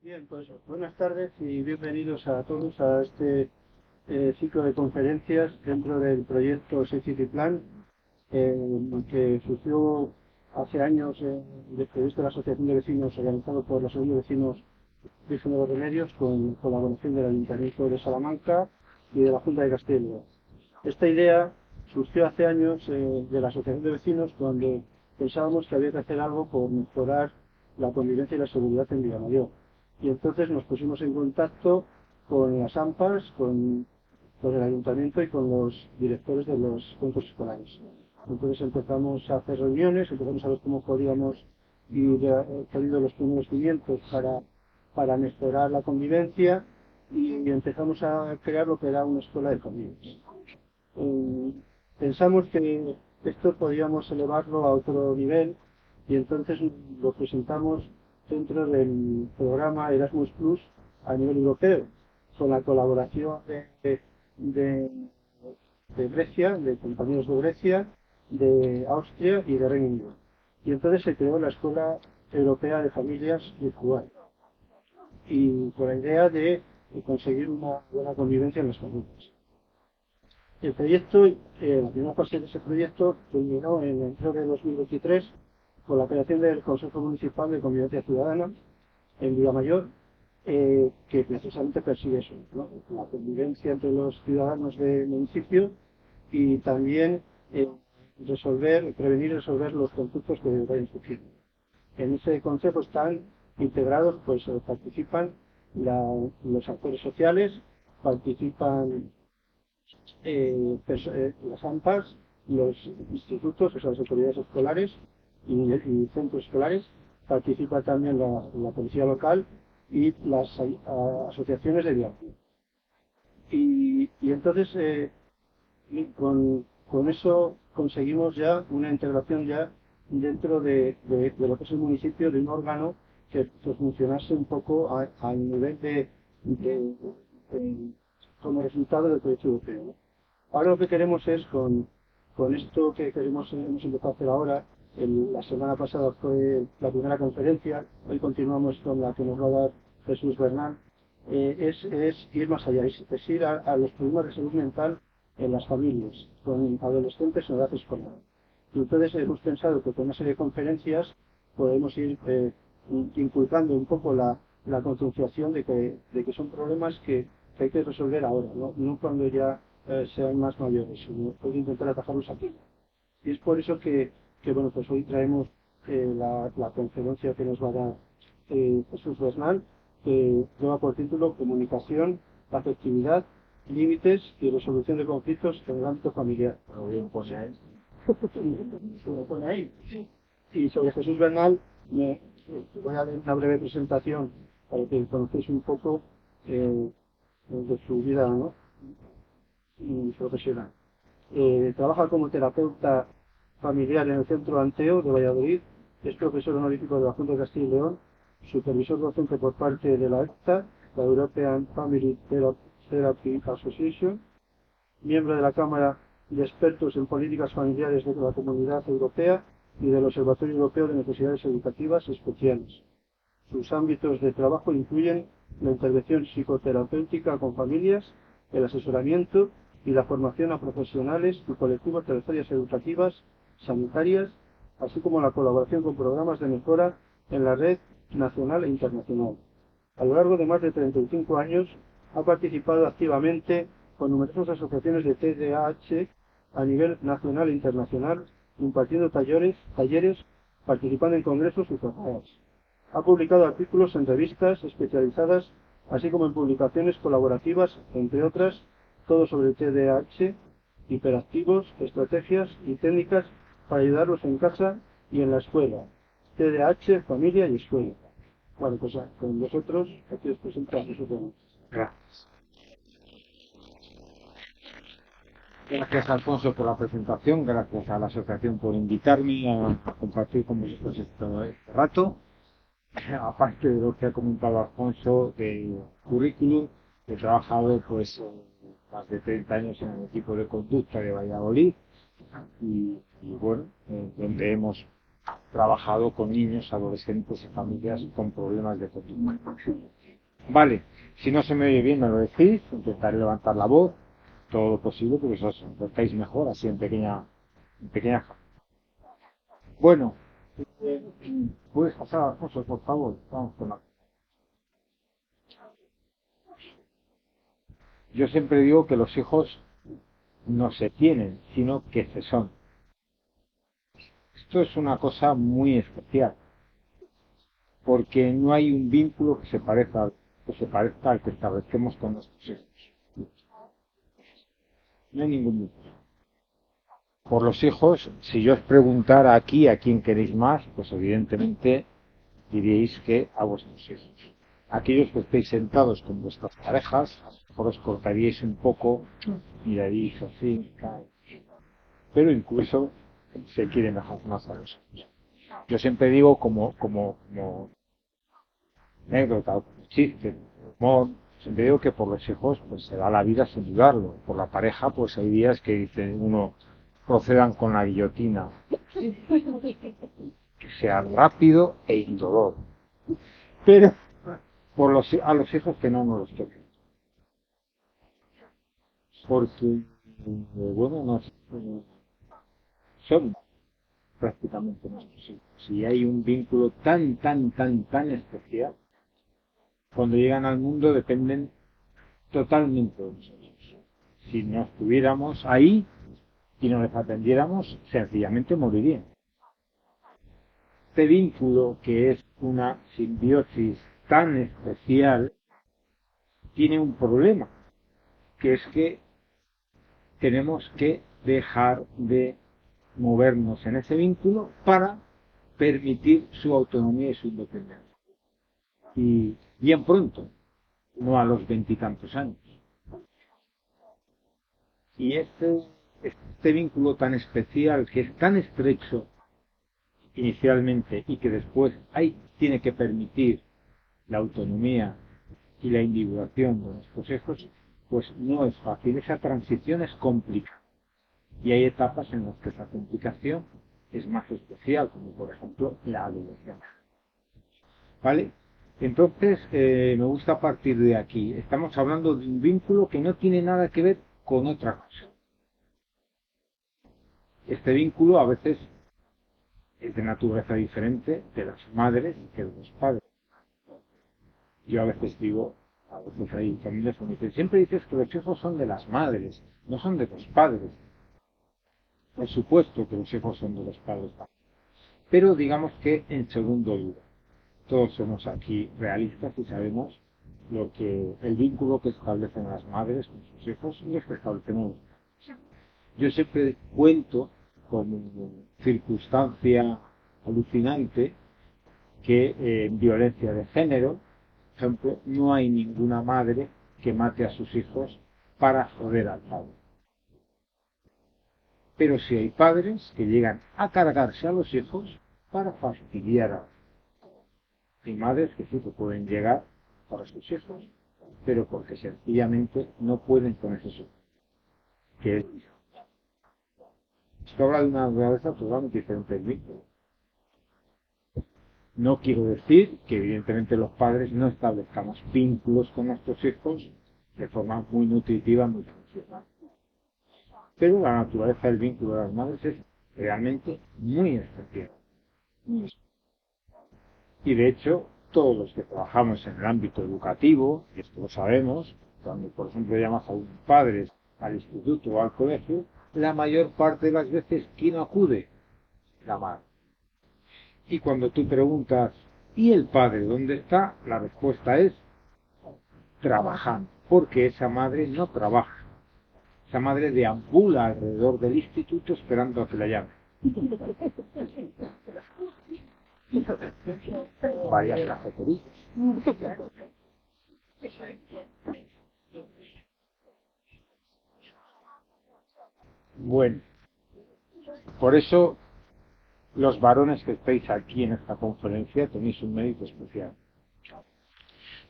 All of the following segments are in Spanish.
Bien, pues buenas tardes y bienvenidos a todos a este ciclo de conferencias dentro del proyecto City Plan, que surgió hace años del proyecto de la Asociación de Vecinos organizado por la Asociación de Vecinos Virgen de los Remedios con colaboración del Ayuntamiento de Salamanca y de la Junta de Castilla y León. Esta idea surgió hace años de la Asociación de Vecinos cuando pensábamos que había que hacer algo por mejorar la convivencia y la seguridad en Villamayor. Y entonces nos pusimos en contacto con las AMPAs, con el ayuntamiento y con los directores de los centros escolares. Entonces empezamos a hacer reuniones, empezamos a ver cómo podíamos ir poniendo los primeros cimientos para mejorar la convivencia y empezamos a crear lo que era una escuela de familias. Eh, Pensamos que esto podíamos elevarlo a otro nivel y entonces lo presentamos dentro del programa Erasmus Plus a nivel europeo, con la colaboración de, de Grecia, de compañeros de Grecia, de Austria y de Reino Unido. Y entonces se creó la Escuela Europea de Familias Virtual y con la idea de conseguir una buena convivencia en las familias. El proyecto, la primera fase de ese proyecto culminó en enero de 2023 con la creación del Consejo Municipal de Convivencia Ciudadana en Villamayor, que precisamente persigue eso, ¿no? La convivencia entre los ciudadanos del municipio y también prevenir y resolver los conflictos que vayan surgiendo. En ese consejo están integrados, pues participan los actores sociales, participan las AMPAs, los institutos, o sea, las autoridades escolares y centros escolares, participa también la policía local y las asociaciones de viaje. Y entonces con eso conseguimos ya una integración ya dentro de lo que es el municipio de un órgano que funcionase un poco al nivel de- como resultado del proyecto europeo, ¿no? Ahora lo que queremos es, con esto que hemos empezado a hacer ahora, la semana pasada fue la primera conferencia, hoy continuamos con la que nos va a dar Jesús Bernal, es ir más allá, es ir a los problemas de salud mental en las familias, con adolescentes en edad escolar. Y entonces hemos pensado que con una serie de conferencias podemos ir inculcando un poco la concienciación de que son problemas que hay que resolver ahora, no cuando ya sean más mayores, sino puede intentar atajarlos aquí. Y es por eso bueno, pues hoy traemos la conferencia que nos va a dar Jesús Bernal, que lleva por título Comunicación, Afectividad, Límites y Resolución de Conflictos en el ámbito familiar. Lo bien pone ahí. Se lo pone ahí. Y sobre Jesús Bernal voy a dar una breve presentación para que conozcáis un poco eh, de su vida, ¿no? Y profesional. Trabaja como terapeuta familiar en el Centro Anteo de Valladolid, es profesor honorífico de la Junta de Castilla y León, supervisor docente por parte de la EFTA, la European Family Therapy Association, miembro de la Cámara de Expertos en Políticas Familiares de la Comunidad Europea y del Observatorio Europeo de Necesidades Educativas Especiales. Sus ámbitos de trabajo incluyen la intervención psicoterapéutica con familias, el asesoramiento y la formación a profesionales y colectivos de las áreas educativas, sanitarias, así como la colaboración con programas de mejora en la red nacional e internacional. A lo largo de más de 35 años ha participado activamente con numerosas asociaciones de TDAH a nivel nacional e internacional, impartiendo talleres, participando en congresos y jornadas. Ha publicado artículos en revistas especializadas, así como en publicaciones colaborativas, entre otras, todo sobre el TDAH, hiperactivos, estrategias y técnicas para ayudarlos en casa y en la escuela. TDAH, familia y escuela. Bueno, pues con vosotros, aquí os presento a nosotros. Gracias. Gracias, Alfonso, por la presentación. Gracias a la asociación por invitarme a compartir con vosotros este rato. Aparte de lo que ha comentado Alfonso del currículum, he trabajado pues más de 30 años en el equipo de conducta de Valladolid y bueno, donde hemos trabajado con niños, adolescentes y familias con problemas de conducta. Vale, si no se me oye bien me lo decís, intentaré levantar la voz, todo lo posible, porque os encontráis mejor, así en pequeña. Bueno, puedes pasar, Alfonso, por favor, vamos con la. Yo siempre digo que los hijos no se tienen, sino que se son. Esto es una cosa muy especial, porque no hay un vínculo que se parezca al que establecemos con nuestros hijos. No hay ningún vínculo. Por los hijos, si yo os preguntara aquí a quién queréis más, pues evidentemente diríais que a vuestros hijos. Aquellos que estéis sentados con vuestras parejas, a lo mejor os cortaríais un poco, miraríais así, pero incluso se quiere mejor más a los hijos. Yo siempre digo como anécdota, como chiste, humor, siempre digo que por los hijos pues se da la vida sin dudarlo. Por la pareja pues hay días que dice uno procedan con la guillotina, que sea rápido e indolor. Pero a los hijos que no nos los toquen. Porque, bueno, son prácticamente nuestros hijos. Y hay un vínculo tan especial. Cuando llegan al mundo dependen totalmente de nosotros. Si no estuviéramos ahí y no les atendiéramos, sencillamente morirían. Este vínculo, que es una simbiosis tan especial, tiene un problema, que es que tenemos que dejar de movernos en ese vínculo para permitir su autonomía y su independencia. Y bien pronto, no a los veintitantos años. Y este vínculo tan especial, que es tan estrecho inicialmente y que después tiene que permitir la autonomía y la individuación de nuestros hijos, pues no es fácil. Esa transición es complicada. Y hay etapas en las que esa complicación es más especial, como por ejemplo la adolescencia. ¿Vale? Entonces, me gusta partir de aquí. Estamos hablando de un vínculo que no tiene nada que ver con otra cosa. Este vínculo a veces es de naturaleza diferente de las madres que de los padres. Yo a veces digo, a veces hay familias que me dicen, siempre dices que los hijos son de las madres, no son de los padres. Por supuesto que los hijos son de los padres, pero digamos que en segundo lugar. Todos somos aquí realistas y sabemos el vínculo que establecen las madres con sus hijos y los que establecemos. Yo siempre cuento como circunstancia alucinante que en violencia de género, por ejemplo, no hay ninguna madre que mate a sus hijos para joder al padre. Pero sí hay padres que llegan a cargarse a los hijos para fastidiar a los. Hay madres que sí que pueden llegar para sus hijos, pero porque sencillamente no pueden con ese hijo. Esto habla de una naturaleza totalmente diferente del vínculo. No quiero decir que evidentemente los padres no establezcamos vínculos con nuestros hijos de forma muy nutritiva, muy funcional. Pero la naturaleza del vínculo de las madres es realmente muy especial. Y de hecho, todos los que trabajamos en el ámbito educativo, y esto lo sabemos, cuando por ejemplo llamas a un padre al instituto o al colegio, la mayor parte de las veces, ¿quién acude? La madre. Y cuando tú preguntas, ¿y el padre dónde está? La respuesta es trabajando, porque esa madre no trabaja. Esa madre deambula alrededor del instituto esperando a que la llame. Vaya cafetería. Bueno, por eso los varones que estáis aquí en esta conferencia tenéis un mérito especial.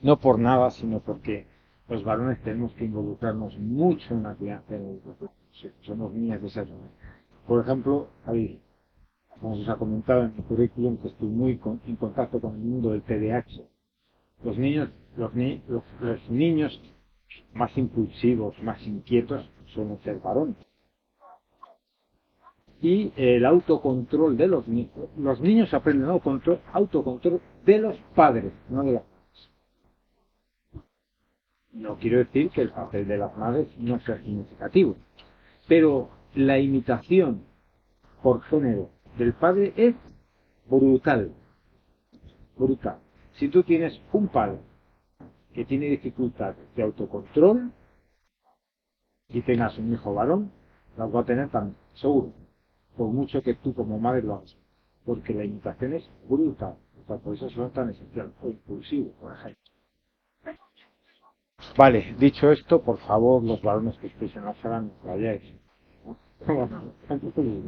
No por nada, sino porque los varones tenemos que involucrarnos mucho en la crianza de los hijos. Somos niñas de esas. Por ejemplo, Javier, como os ha comentado en mi currículum, que estoy muy en contacto con el mundo del TDAH. Los niños más impulsivos, más inquietos, suelen ser varones. Y el autocontrol de los niños aprenden autocontrol de los padres, no de las madres. No quiero decir que el papel de las madres no sea significativo, pero la imitación por género del padre es brutal, brutal. Si tú tienes un padre que tiene dificultades de autocontrol y tengas un hijo varón, las va a tener también, seguro, por mucho que tú como madre lo hagas, porque la imitación es brutal. O sea, por eso son tan esenciales, o impulsivos, por ejemplo. Vale, dicho esto, por favor, los varones que estéis en la sala, no os vayáis.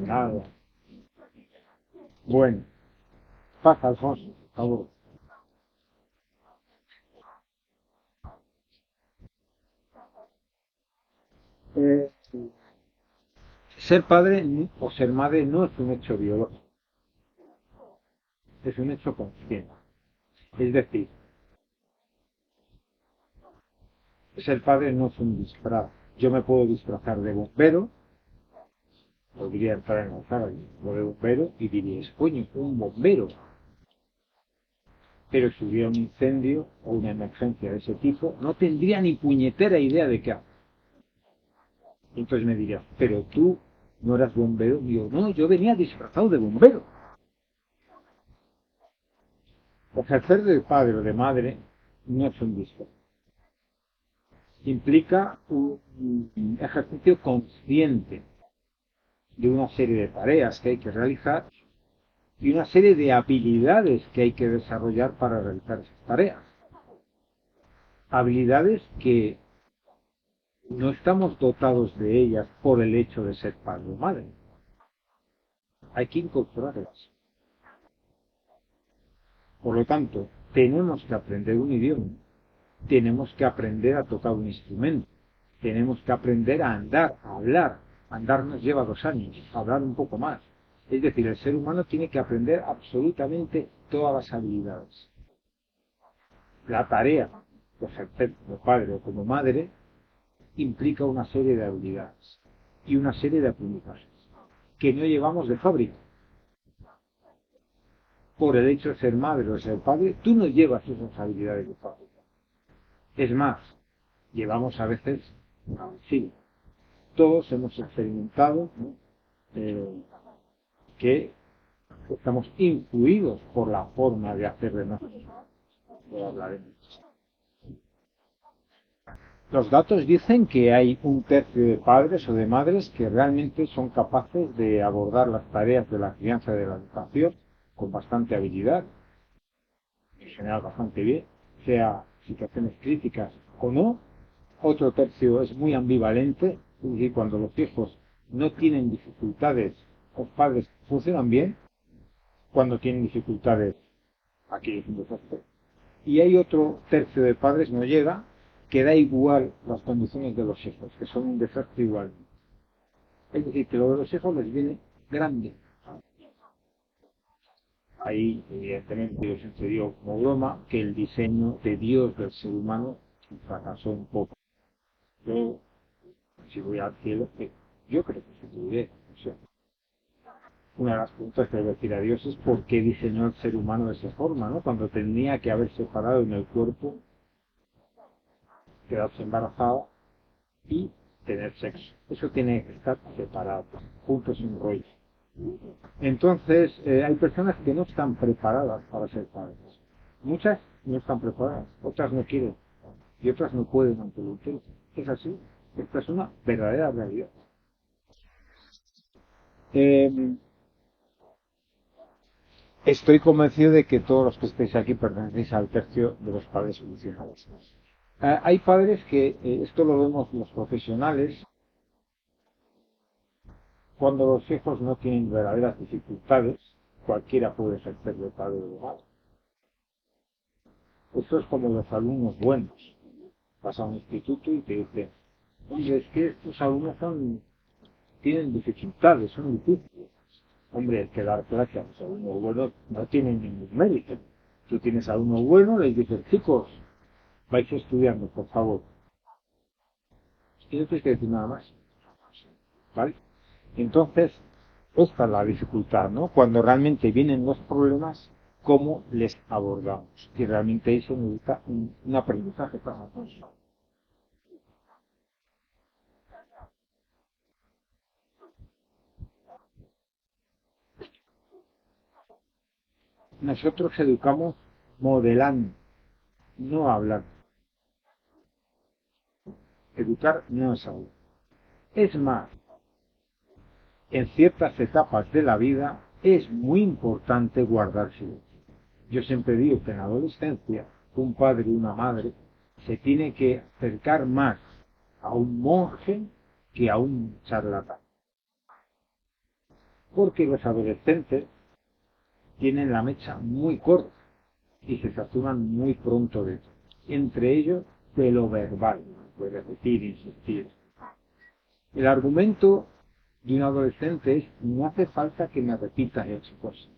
Nada. Bueno, pasa, Alfonso, por favor. Eh, Ser padre o ser madre no es un hecho biológico, es un hecho consciente. Es decir, ser padre no es un disfraz. Yo me puedo disfrazar de bombero, podría entrar en la sala de bombero y diríais, coño, un bombero. Pero si hubiera un incendio o una emergencia de ese tipo, no tendría ni puñetera idea de qué hacer. Entonces me diría, pero tú no eras bombero. Y yo, no, yo venía disfrazado de bombero. Ejercer de padre o de madre no es un disfraz. Implica un ejercicio consciente de una serie de tareas que hay que realizar y una serie de habilidades que hay que desarrollar para realizar esas tareas. Habilidades que no estamos dotados de ellas por el hecho de ser padre o madre. Hay que incorporarlas. Por lo tanto, tenemos que aprender un idioma, tenemos que aprender a tocar un instrumento, tenemos que aprender a andar, a hablar. Andar nos lleva 2 años, hablar un poco más. Es decir, el ser humano tiene que aprender absolutamente todas las habilidades. La tarea de ejercer como padre o como madre implica una serie de habilidades y una serie de aprendizajes que no llevamos de fábrica. Por el hecho de ser madre o de ser padre, tú no llevas esas habilidades de fábrica. Es más, llevamos a veces, sí, todos hemos experimentado, ¿no? Que estamos influidos por la forma de hacer de nosotros. Los datos dicen que hay un tercio de padres o de madres que realmente son capaces de abordar las tareas de la crianza y de la educación con bastante habilidad, en general bastante bien, sea situaciones críticas o no. Otro tercio es muy ambivalente, es decir, cuando los hijos no tienen dificultades, los padres funcionan bien, cuando tienen dificultades, aquí es un desastre. Y hay otro tercio de padres, no llega, que da igual las condiciones de los hijos, que son un desastre igual. Es decir, que lo de los hijos les viene grande. Ahí, evidentemente, yo siempre digo como broma que el diseño de Dios del ser humano fracasó un poco. Yo, si voy al cielo, yo creo que se pudiera. O sea, una de las preguntas que le voy a decir a Dios es por qué diseñó el ser humano de esa forma, ¿no? Cuando tenía que haber separado en el cuerpo, quedarse embarazada y tener sexo. Eso tiene que estar separado, juntos sin rollo. Entonces, hay personas que no están preparadas para ser padres. Muchas no están preparadas, otras no quieren y otras no pueden ante el intento. Es así. Esta es una verdadera realidad. Eh, Estoy convencido de que todos los que estéis aquí pertenecéis al tercio de los padres solucionados. Hay padres que, esto lo vemos los profesionales, cuando los hijos no tienen verdaderas dificultades, cualquiera puede ejercer de padre o de madre. Esto es como los alumnos buenos. Vas a un instituto y te dicen, oye, es que estos alumnos tienen dificultades, son difíciles. Hombre, es que dar clase a los alumnos buenos no tiene ningún mérito. Tú tienes alumnos buenos, les dices, chicos, vais estudiando, por favor. Y no tienes que decir nada más. ¿Vale? Entonces, esta es la dificultad, ¿no? Cuando realmente vienen los problemas, ¿cómo les abordamos? Y realmente eso necesita un aprendizaje para nosotros. Nosotros educamos modelando, no hablando. Educar no es hablar. Es más, en ciertas etapas de la vida es muy importante guardar silencio. Yo siempre digo que en la adolescencia un padre y una madre se tiene que acercar más a un monje que a un charlatán. Porque los adolescentes tienen la mecha muy corta y se saturan muy pronto de eso. Entre ellos de lo verbal, de repetir, insistir. El argumento de un adolescente es: no hace falta que me repitas esas cosas.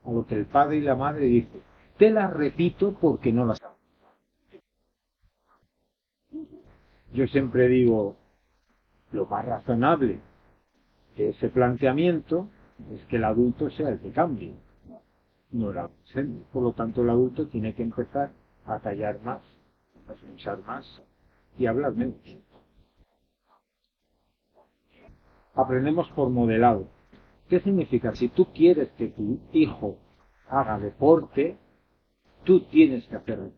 A lo que el padre y la madre dicen: te las repito porque no las sabes. Yo siempre digo, lo más razonable de ese planteamiento es que el adulto sea el que cambie, no el adolescente. Por lo tanto, el adulto tiene que empezar a callar más, a escuchar más y hablar menos. Aprendemos por modelado. ¿Qué significa? Si tú quieres que tu hijo haga deporte, tú tienes que hacerlo.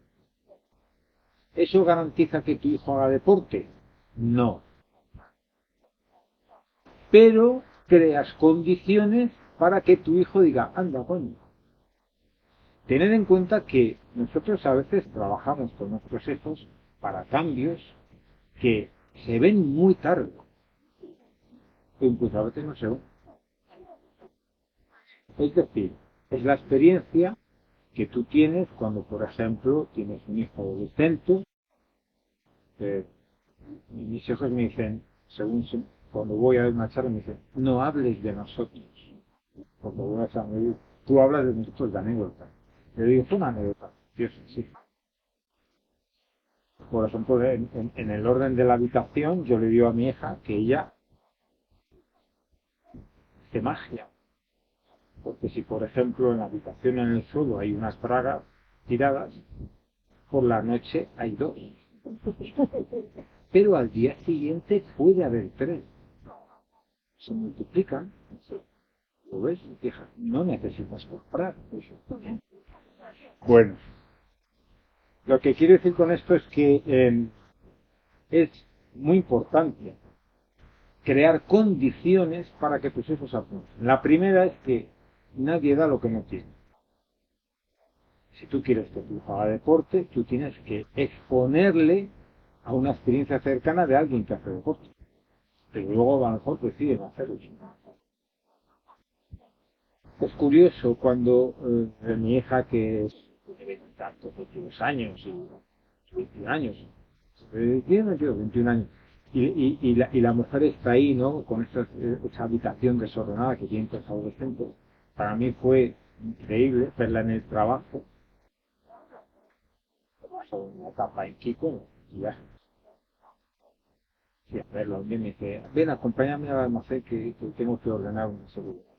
¿Eso garantiza que tu hijo haga deporte? No. Pero creas condiciones para que tu hijo diga, anda, coño. Tened en cuenta que nosotros a veces trabajamos con nuestros hijos para cambios que se ven muy tarde. O incluso a veces no se ven. Es decir, es la experiencia que tú tienes cuando, por ejemplo, tienes un hijo adolescente. Mis hijos me dicen, cuando voy a dar una charla, me dicen, no hables de nosotros. Porque voy a charla, tú hablas de nosotros de anécdota. Le digo, fue una anécdota. Dios, sí. Por ejemplo, en el orden de la habitación, yo le digo a mi hija que ella hace magia. Porque si, por ejemplo, en la habitación en el suelo hay unas bragas tiradas, por la noche hay dos. Pero al día siguiente puede haber tres. Se multiplican. ¿Lo ves? Hija, no necesitas comprar. Bueno, lo que quiero decir con esto es que es muy importante crear condiciones para que tus hijos aprendan. La primera es que nadie da lo que no tiene. Si tú quieres que tu hijo haga deporte, tú tienes que exponerle a una experiencia cercana de alguien que hace deporte. Pero luego a lo mejor deciden hacerlo. Es curioso cuando mi hija, que tiene tantos 22 años y 21 años, tiene 21 años, y la mujer está ahí, ¿no? Con esa habitación desordenada que tienen los adolescentes. Para mí fue increíble verla en el trabajo, una etapa en Kiko, y ya, y a verlo, un día me dice, ven, acompáñame al almacén que tengo que ordenar una serie de cosas.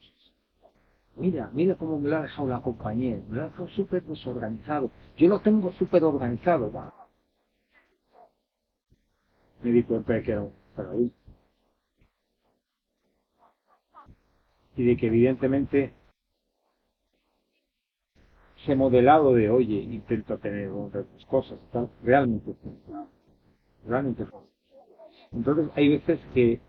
Mira cómo me lo ha dejado la compañía, me lo ha dejado súper desorganizado. Yo lo tengo súper organizado. Va. Me di cuenta de que era un pero y de que evidentemente ese modelado de, oye, intento tener otras cosas, tal, realmente funciona. Realmente funciona. Entonces hay veces que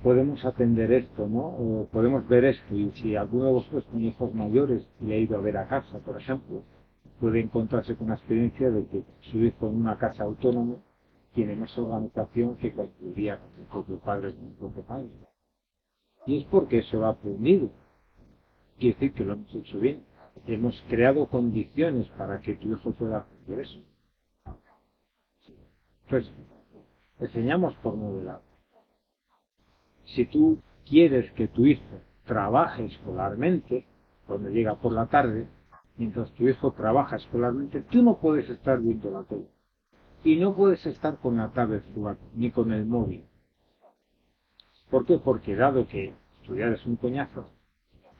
podemos atender esto, ¿no? O podemos ver esto, y si alguno de vosotros tiene hijos mayores y le ha ido a ver a casa, por ejemplo, puede encontrarse con la experiencia de que su hijo en una casa autónoma tiene más organización que cualquier día con su propio padre o con su propio padre. Y es porque eso lo ha aprendido. Quiere decir que lo hemos hecho bien. Hemos creado condiciones para que tu hijo pueda aprender eso. Entonces, enseñamos por modelar. Si tú quieres que tu hijo trabaja escolarmente, cuando llega por la tarde, mientras tu hijo trabaja escolarmente, tú no puedes estar viendo la tele. Y no puedes estar con la tablet jugando, ni con el móvil. ¿Por qué? Porque dado que estudiar es un coñazo,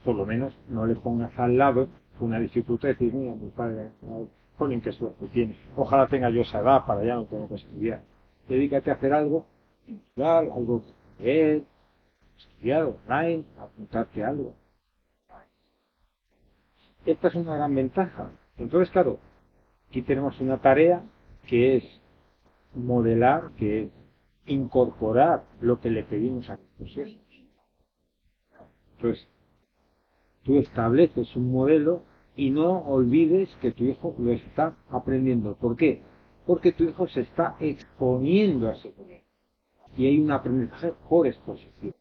por lo menos no le pongas al lado una dificultad de decir, mira, mi padre, Colin, qué suerte tiene. Ojalá tenga yo esa edad para ya no tener que estudiar. Dedícate a hacer algo, algo que leer, estudiar online, apuntarte a algo. Esta es una gran ventaja. Entonces, claro, aquí tenemos una tarea que es modelar, que es incorporar lo que le pedimos a nuestros hijos. Entonces, tú estableces un modelo y no olvides que tu hijo lo está aprendiendo. ¿Por qué? Porque tu hijo se está exponiendo a ese modelo. Y hay un aprendizaje por exposición.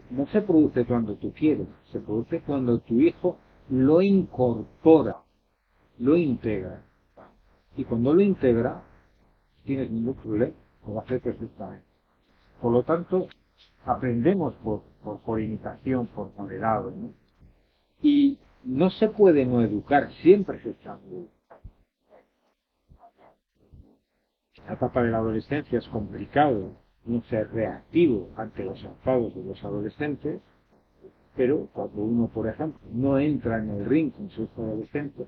No se produce cuando tú quieres, se produce cuando tu hijo lo incorpora, lo integra. Y cuando lo integra, no tienes ningún problema, lo va a hacer perfectamente. Por lo tanto, aprendemos por imitación, por modelado, ¿no? Y no se puede no educar, siempre se está educando. La etapa de la adolescencia es complicado no ser reactivo ante los enfados de los adolescentes, pero cuando uno, por ejemplo, no entra en el ring con su hijo adolescente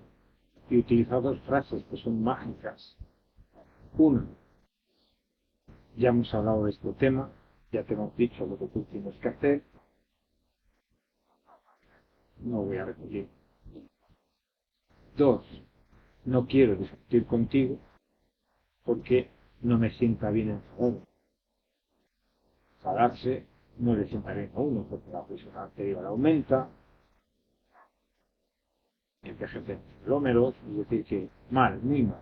y utiliza dos frases que son mágicas. Una, ya hemos hablado de este tema, ya te hemos dicho lo que tú tienes que hacer, no voy a repetir. Dos, no quiero discutir contigo porque no me sienta bien enfadado. Enfadarse no le sienta bien a uno porque la presión arterial aumenta, envejecen los telómeros, es decir, que mal, muy mal.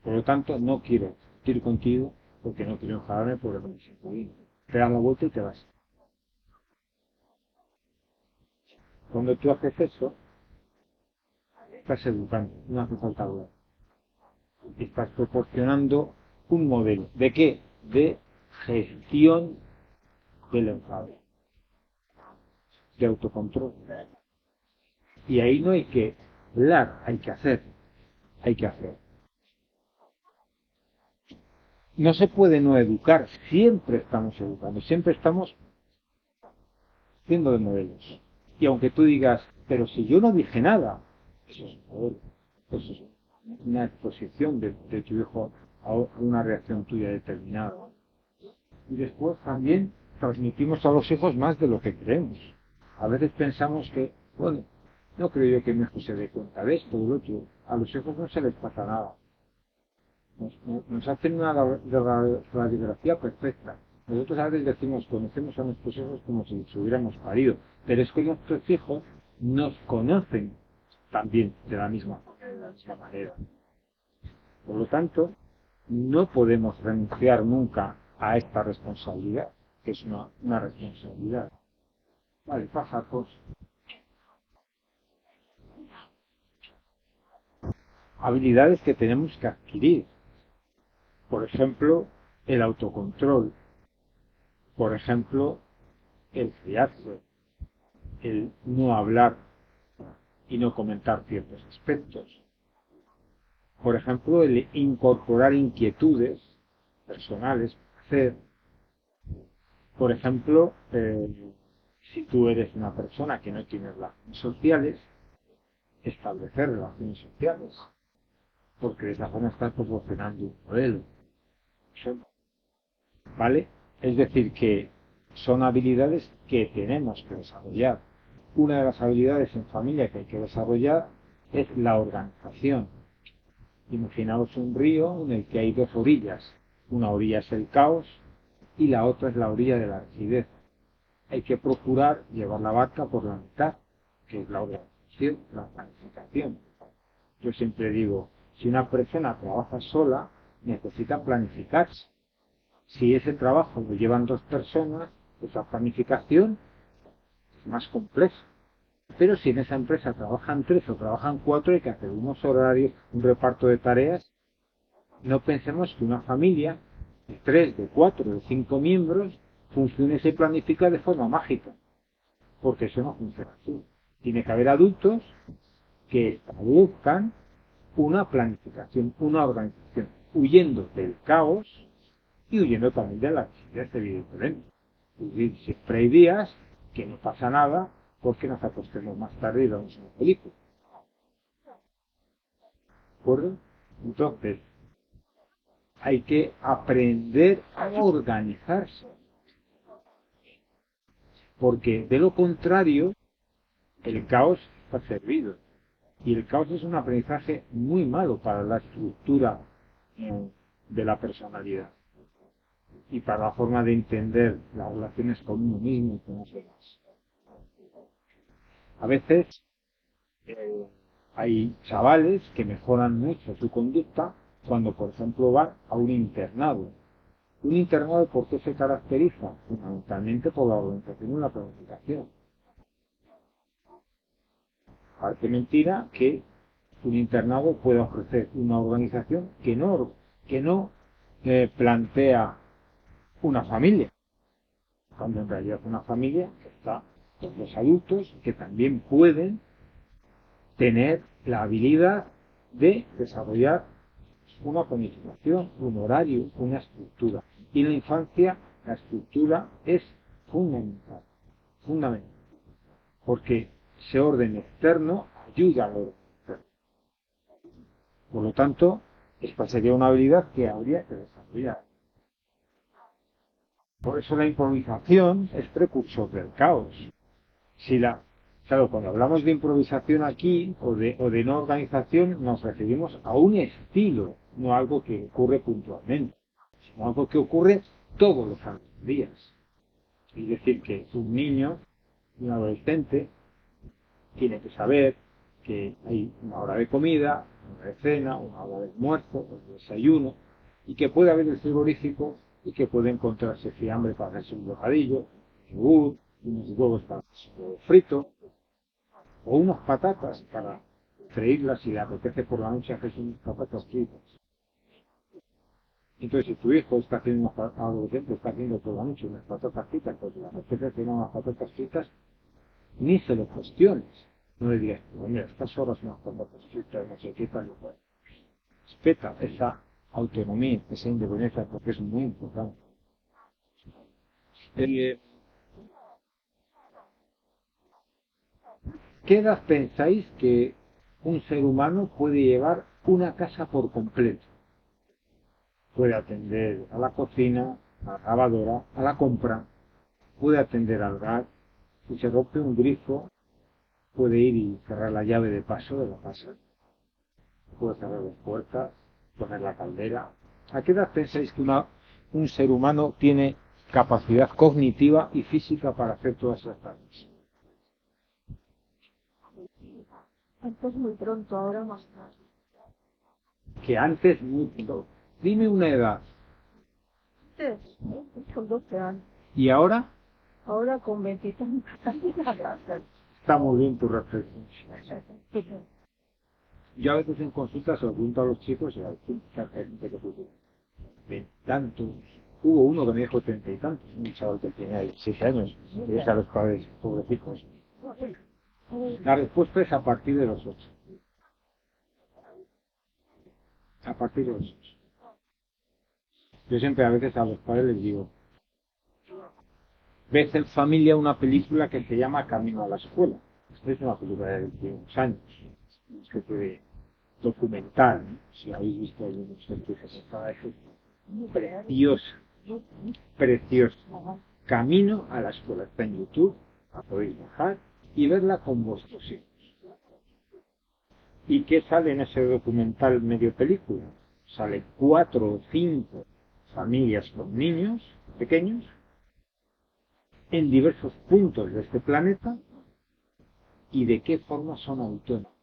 Por lo tanto, no quiero discutir contigo porque no quiero enfadarme porque no me siento bien. Te das la vuelta y te vas. Cuando tú haces eso, estás educando, no hace falta hablar. Estás proporcionando un modelo. ¿De qué? De gestión del enfado, de autocontrol. Y ahí no hay que hablar, hay que hacer, hay que hacer. No se puede no educar, siempre estamos educando, siempre estamos siendo de modelos. Y aunque tú digas, pero si yo no dije nada, eso es un modelo, eso es una exposición de tu hijo a una reacción tuya determinada. Y después también transmitimos a los hijos más de lo que creemos. A veces pensamos que, bueno, no creo yo que mi hijo se dé cuenta de esto o lo otro. A los hijos no se les pasa nada. Nos hacen una radiografía perfecta. Nosotros a veces decimos, conocemos a nuestros hijos como si los hubiéramos parido, pero es que nuestros hijos nos conocen también de la misma manera. Por lo tanto, no podemos renunciar nunca a esta responsabilidad, que es una responsabilidad. Vale, pájaros. Habilidades que tenemos que adquirir. Por ejemplo, el autocontrol. Por ejemplo, el fiarse, el no hablar y no comentar ciertos aspectos. Por ejemplo, el incorporar inquietudes personales, hacer. Por ejemplo, si tú eres una persona que no tiene relaciones sociales, establecer relaciones sociales, porque de esa forma estás proporcionando un modelo. ¿Vale? Es decir, que son habilidades que tenemos que desarrollar. Una de las habilidades en familia que hay que desarrollar es la organización. Imaginaos un río en el que hay dos orillas. Una orilla es el caos y la otra es la orilla de la rigidez. Hay que procurar llevar la barca por la mitad, que es la organización, la planificación. Yo siempre digo, si una persona trabaja sola, necesita planificarse. Si ese trabajo lo llevan dos personas, esa planificación es más compleja. Pero si en esa empresa trabajan tres o trabajan cuatro, hay que hacer unos horarios, un reparto de tareas. No pensemos que una familia de tres, de cuatro, de cinco miembros funcione y se planifica de forma mágica. porque eso no funciona así. Tiene que haber adultos que establezcan una planificación, una organización, huyendo del caos y huyendo también de las necesidades, evidentemente. Es decir, siempre hay días que no pasa nada porque nos acostemos más tarde y vemos una película. ¿De acuerdo? Entonces, hay que aprender a organizarse, porque de lo contrario, el caos está servido. Y el caos es un aprendizaje muy malo para la estructura de la personalidad y para la forma de entender las relaciones con uno mismo y con los demás. A veces hay chavales que mejoran mucho su conducta cuando, por ejemplo, van a un internado. Un internado, ¿por qué se caracteriza? Fundamentalmente por la organización y la planificación. Parece mentira que un internado pueda ofrecer una organización que no plantea una familia, cuando en realidad una familia está con los adultos que también pueden tener la habilidad de desarrollar una planificación, un horario, una estructura. Y en la infancia la estructura es fundamental, fundamental, porque ese orden externo ayuda al orden interno. Por lo tanto, esta sería una habilidad que habría que desarrollar. Por eso la improvisación es precursor del caos. Claro, cuando hablamos de improvisación aquí o de no organización, nos referimos a un estilo, no algo que ocurre puntualmente, sino algo que ocurre todos los días. Es decir, que un niño, un adolescente, tiene que saber que hay una hora de comida, una hora de cena, una hora de almuerzo, de desayuno, y que puede haber el frigorífico y que puede encontrarse fiambre para hacerse un bocadillo, yogur, unos huevos para hacerse un huevo frito, o unas patatas para freírlas si le apetece por la noche hacerse unas patatas fritas. Entonces, si tu hijo está haciendo adolescente está haciendo por la noche unas patatas fritas, pues le apetece hacer unas patatas fritas, ni se lo cuestiones. No le digas, mira, estas horas unas patatas fritas, no sé qué tal. Respeta esa autonomía, esa independencia, porque es muy importante. ¿Qué edad pensáis que un ser humano puede llevar una casa por completo? Puede atender a la cocina, a la lavadora, a la compra, puede atender al gas, si se rompe un grifo, puede ir y cerrar la llave de paso de la casa, puede cerrar las puertas, poner la caldera. ¿A qué edad pensáis que un ser humano tiene capacidad cognitiva y física para hacer todas esas tareas? Antes muy pronto, ahora más tarde. Que antes mucho. Dime una edad. Antes, con 12 años. ¿Y ahora? Ahora con 23 Está muy bien tu reflexión. Yo a veces en consultas se lo pregunto a los chicos y a la gente que puso 20 tantos. Hubo uno que me dijo 30 y tantos, un chaval que tenía 16 años, y es a los padres pobrecitos. La respuesta es a partir de los 8. A partir de los 8. Yo siempre a veces a los padres les digo, ves en familia una película que se llama Camino a la escuela. Esta es una película de 21 años, una especie de documental, ¿no? Si habéis visto algunos es preciosa, preciosa. Camino a la escuela, está en YouTube, la podéis bajar y verla con vuestros hijos. ¿Y qué sale en ese documental medio película? Sale 4 o 5 familias con niños pequeños en diversos puntos de este planeta y de qué forma son autónomos.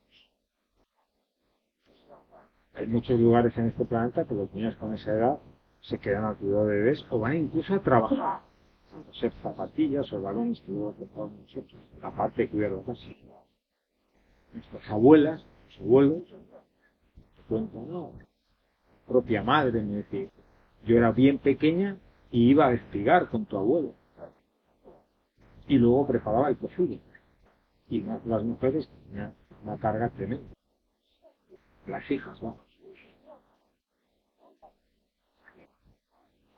Hay muchos lugares en este planeta que los niños con esa edad se quedan al cuidado de bebés o van incluso a trabajar, a hacer zapatillas o balones que luego compramos nosotros, aparte de cuidar los así. Nuestras abuelas, los abuelos, cuentan, no, propia madre me decía, yo era bien pequeña y iba a espigar con tu abuelo. y luego preparaba el cocido. Y las mujeres tenían una carga tremenda. Las hijas, vamos.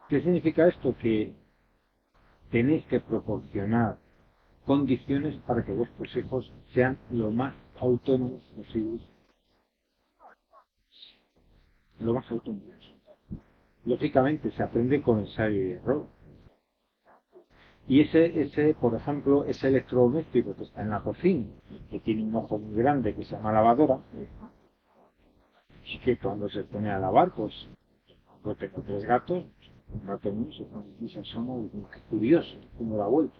¿Qué significa esto? Que tenéis que proporcionar condiciones para que vuestros hijos sean lo más autónomos posibles. Lo más autónomos. Lógicamente se aprende con ensayo y error. Y ese, por ejemplo, ese electrodoméstico que está en la cocina, que tiene un ojo muy grande que se llama lavadora, y que cuando se pone a lavar, pues, yo tengo 3 gatos, un gato mío se pone y se asoma y dice, qué curioso, cómo da vuelta.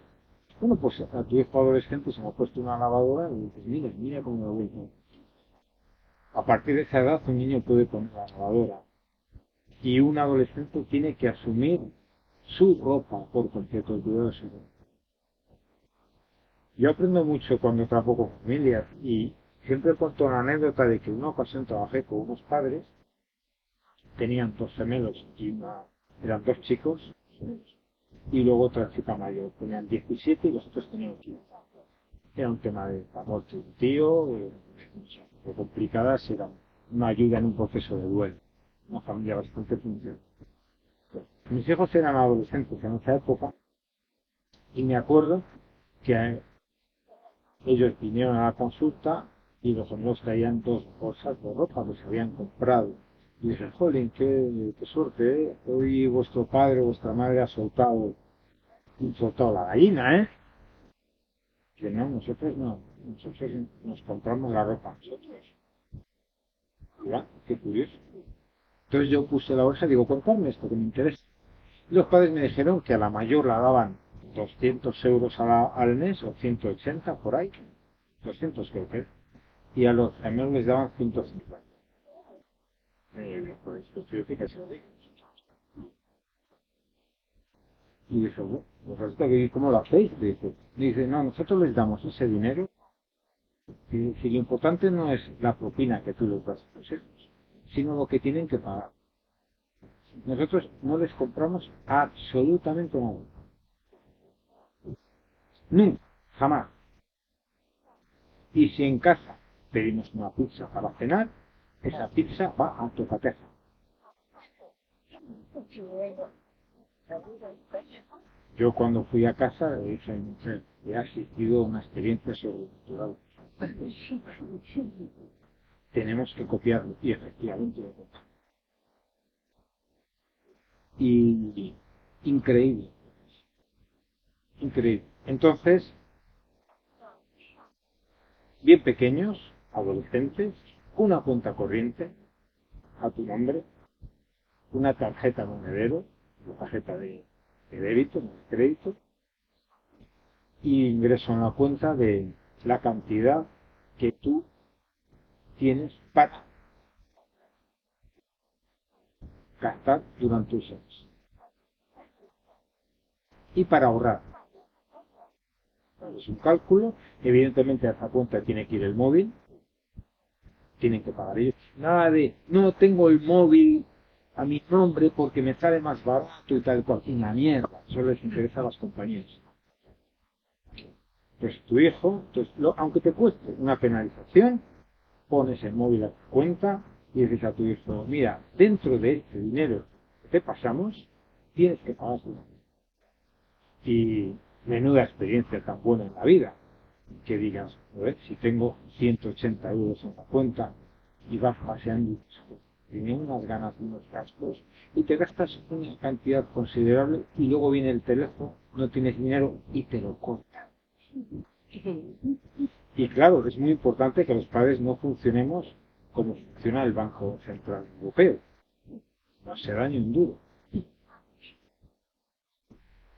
Bueno, pues a tu hijo adolescente se me ha puesto una lavadora y dices, mira cómo da vuelta. A partir de esa edad un niño puede poner la lavadora y un adolescente tiene que asumir su ropa por completo, el cuidado de su ropa. Yo aprendo mucho cuando trabajo con familias y siempre cuento una anécdota de que en una ocasión trabajé con unos padres, tenían 2 gemelos y eran 2 chicos, y luego otra chica mayor, tenían 17 y los otros tenían 15. Era un tema de la muerte de un tío, de complicadas, era una ayuda en un proceso de duelo, una familia bastante funcional. Mis hijos eran adolescentes en esa época y me acuerdo que ellos vinieron a la consulta y los hombres traían 2 bolsas de ropa que se habían comprado. Y dije, jolín, qué suerte, ¿eh? Hoy vuestro padre o vuestra madre ha soltado la gallina, ¿eh? Que no, nosotros no, nosotros nos compramos la ropa nosotros. Mira, qué curioso. Entonces yo puse la bolsa y digo, contadme esto que me interesa. Y los padres me dijeron que a la mayor la daban 200 euros al mes, o 180 por ahí, 200 creo que es, y a los gemelos les daban 150. Pues esto fíjese. Y dije, bueno, pues resulta que, ¿cómo lo hacéis? Dice, no, nosotros les damos ese dinero, y si lo importante no es la propina que tú les das a tus hijos, sino lo que tienen que pagar. Nosotros no les compramos absolutamente nada. Nunca, jamás. Y si en casa pedimos una pizza para cenar, esa pizza va a tu cateja. Yo cuando fui a casa le dije a mi mujer, he asistido a una experiencia sobrenatural. Tenemos que copiarlo. Y efectivamente lo copiamos. Y increíble. Increíble. Entonces, bien pequeños, adolescentes, una cuenta corriente a tu nombre, una tarjeta monedero, una tarjeta de débito, de crédito, y ingreso en la cuenta de la cantidad que tú tienes para gastar durante un mes y para ahorrar. Es un cálculo, evidentemente a esa cuenta tiene que ir el móvil, tienen que pagar ellos. Nada de, no tengo el móvil a mi nombre porque me sale más barato y tal cual. Una mierda, solo les interesa a las compañías. Pues tu hijo, aunque te cueste una penalización, pones el móvil a tu cuenta y dices a tu hijo, mira, dentro de este dinero que te pasamos, tienes que pagar tu móvil. Y menuda experiencia tan buena en la vida, que digas, si tengo 180 euros en la cuenta y vas paseando y tienes unas ganas de unos gastos y te gastas una cantidad considerable y luego viene el teléfono, no tienes dinero y te lo cortan. Y claro, es muy importante que los padres no funcionemos como funciona el Banco Central Europeo. No se da ni un duro.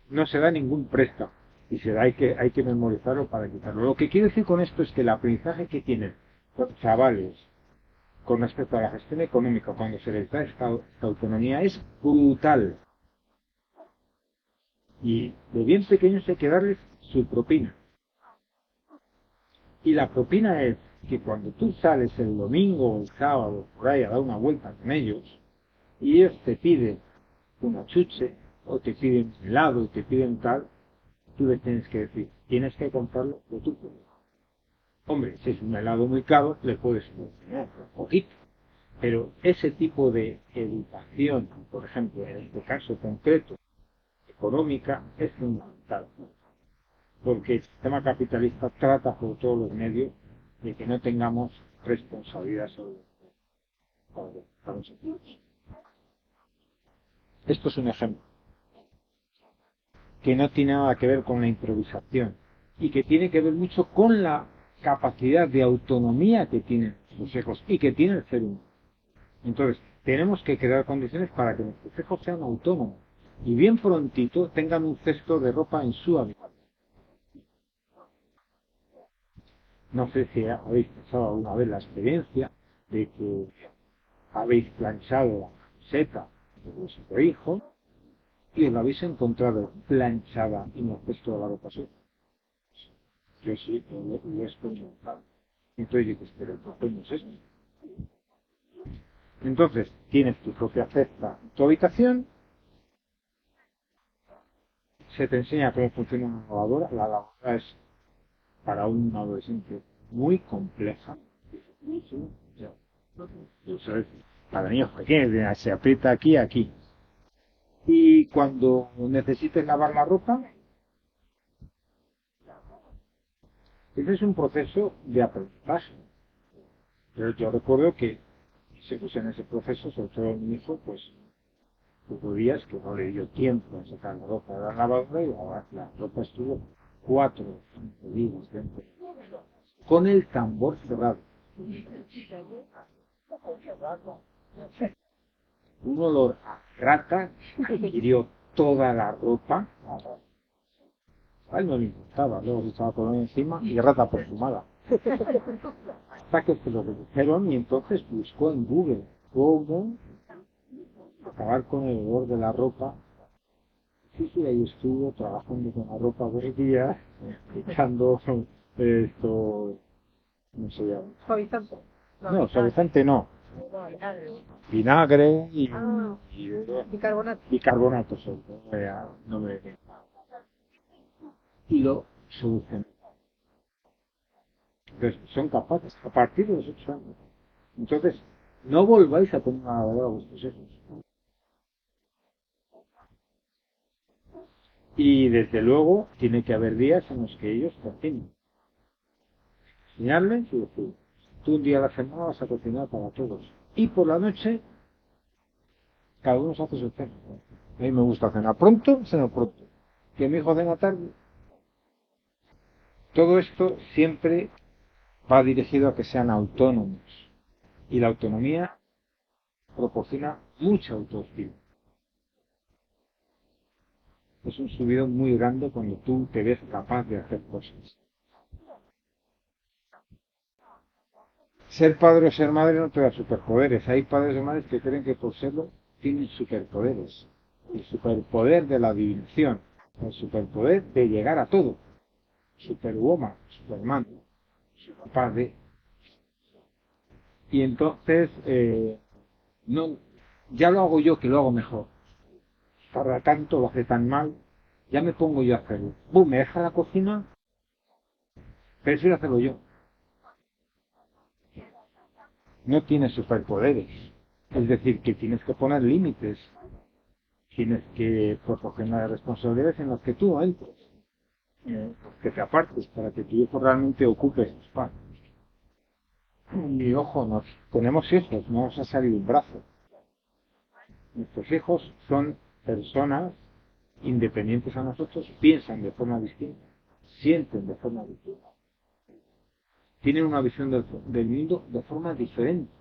No se da ningún préstamo. Y hay que memorizarlo para quitarlo. Lo que quiero decir con esto es que el aprendizaje que tienen los chavales con respecto a la gestión económica cuando se les da esta autonomía es brutal. Y de bien pequeños hay que darles su propina. Y la propina es que cuando tú sales el domingo o el sábado por ahí a dar una vuelta con ellos y ellos te piden una chuche o te piden un helado y te piden tal, tú les tienes que decir, tienes que comprarlo de tu cuenta. Hombre, si es un helado muy caro, le puedes subvencionar un poquito. Pero ese tipo de educación, por ejemplo, en este caso concreto, económica, es fundamental. Porque el sistema capitalista trata por todos los medios de que no tengamos responsabilidad para nosotros. Esto es un ejemplo que no tiene nada que ver con la improvisación y que tiene que ver mucho con la capacidad de autonomía que tienen los hijos y que tiene el ser humano. Entonces, tenemos que crear condiciones para que nuestros hijos sean autónomos y bien prontito tengan un cesto de ropa en su habitación. No sé si habéis pasado alguna vez la experiencia de que habéis planchado la camiseta de vuestro hijo y la habéis encontrado planchada en el cesto de la ropa suya. Yo sí, lo he experimentado. Entonces dices, pero ¿cómo es esto? Entonces, tienes tu propia cesta en tu habitación, se te enseña cómo funciona una lavadora. La lavadora es para un adolescente muy compleja. Eso es para niños pequeños, se aprieta aquí, aquí. Y cuando necesites lavar la ropa, ese es un proceso de aprendizaje. Pero yo recuerdo que se puso en ese proceso, sobre todo mi hijo, pues hubo días que no le dio tiempo a sacar la ropa de la lavadora y la ropa estuvo 4 o 5 días dentro, con el tambor cerrado. Un olor a rata adquirió toda la ropa. A él no le importaba, luego se estaba poniendo encima y rata perfumada. Hasta que se lo redujeron y entonces buscó en Google cómo acabar con el olor de la ropa. Sí, ahí estuvo trabajando con la ropa buenos días, echando esto, ¿cómo se llama? Suavizante. No, suavizante no. Vinagre y Bicarbonato. bicarbonato sobre todo, y lo solucionó. Entonces, son capaces, a partir de los 8 años. Entonces, no volváis a poner una lavadora a vuestros hijos. Y desde luego, tiene que haber días en los que ellos cocinen. Enseñarles y decir, tú un día a la semana vas a cocinar para todos. Y por la noche, cada uno se hace su cena. A mí me gusta cenar pronto, ceno pronto. Que mi hijo cena tarde. Todo esto siempre va dirigido a que sean autónomos. Y la autonomía proporciona mucha autoestima. Es un subidón muy grande cuando tú te ves capaz de hacer cosas. Ser padre o ser madre no te da superpoderes. Hay padres o madres que creen que por serlo tienen superpoderes. El superpoder de la adivinación. El superpoder de llegar a todo. Superwoman, Superman, padre. Y entonces, no, ya lo hago yo que lo hago mejor. Tarda tanto, lo hace tan mal, ya me pongo yo a hacerlo. ¡Bum! Me deja la cocina, prefiero hacerlo yo. No tienes superpoderes. Es decir, que tienes que poner límites. Tienes que proporcionar responsabilidades en las que tú no entres. Que te apartes para que tu hijo realmente ocupe ese espacio. Y ojo, tenemos hijos, no nos ha salido un brazo. Nuestros hijos son personas independientes a nosotros, piensan de forma distinta, sienten de forma distinta, tienen una visión del mundo de forma diferente.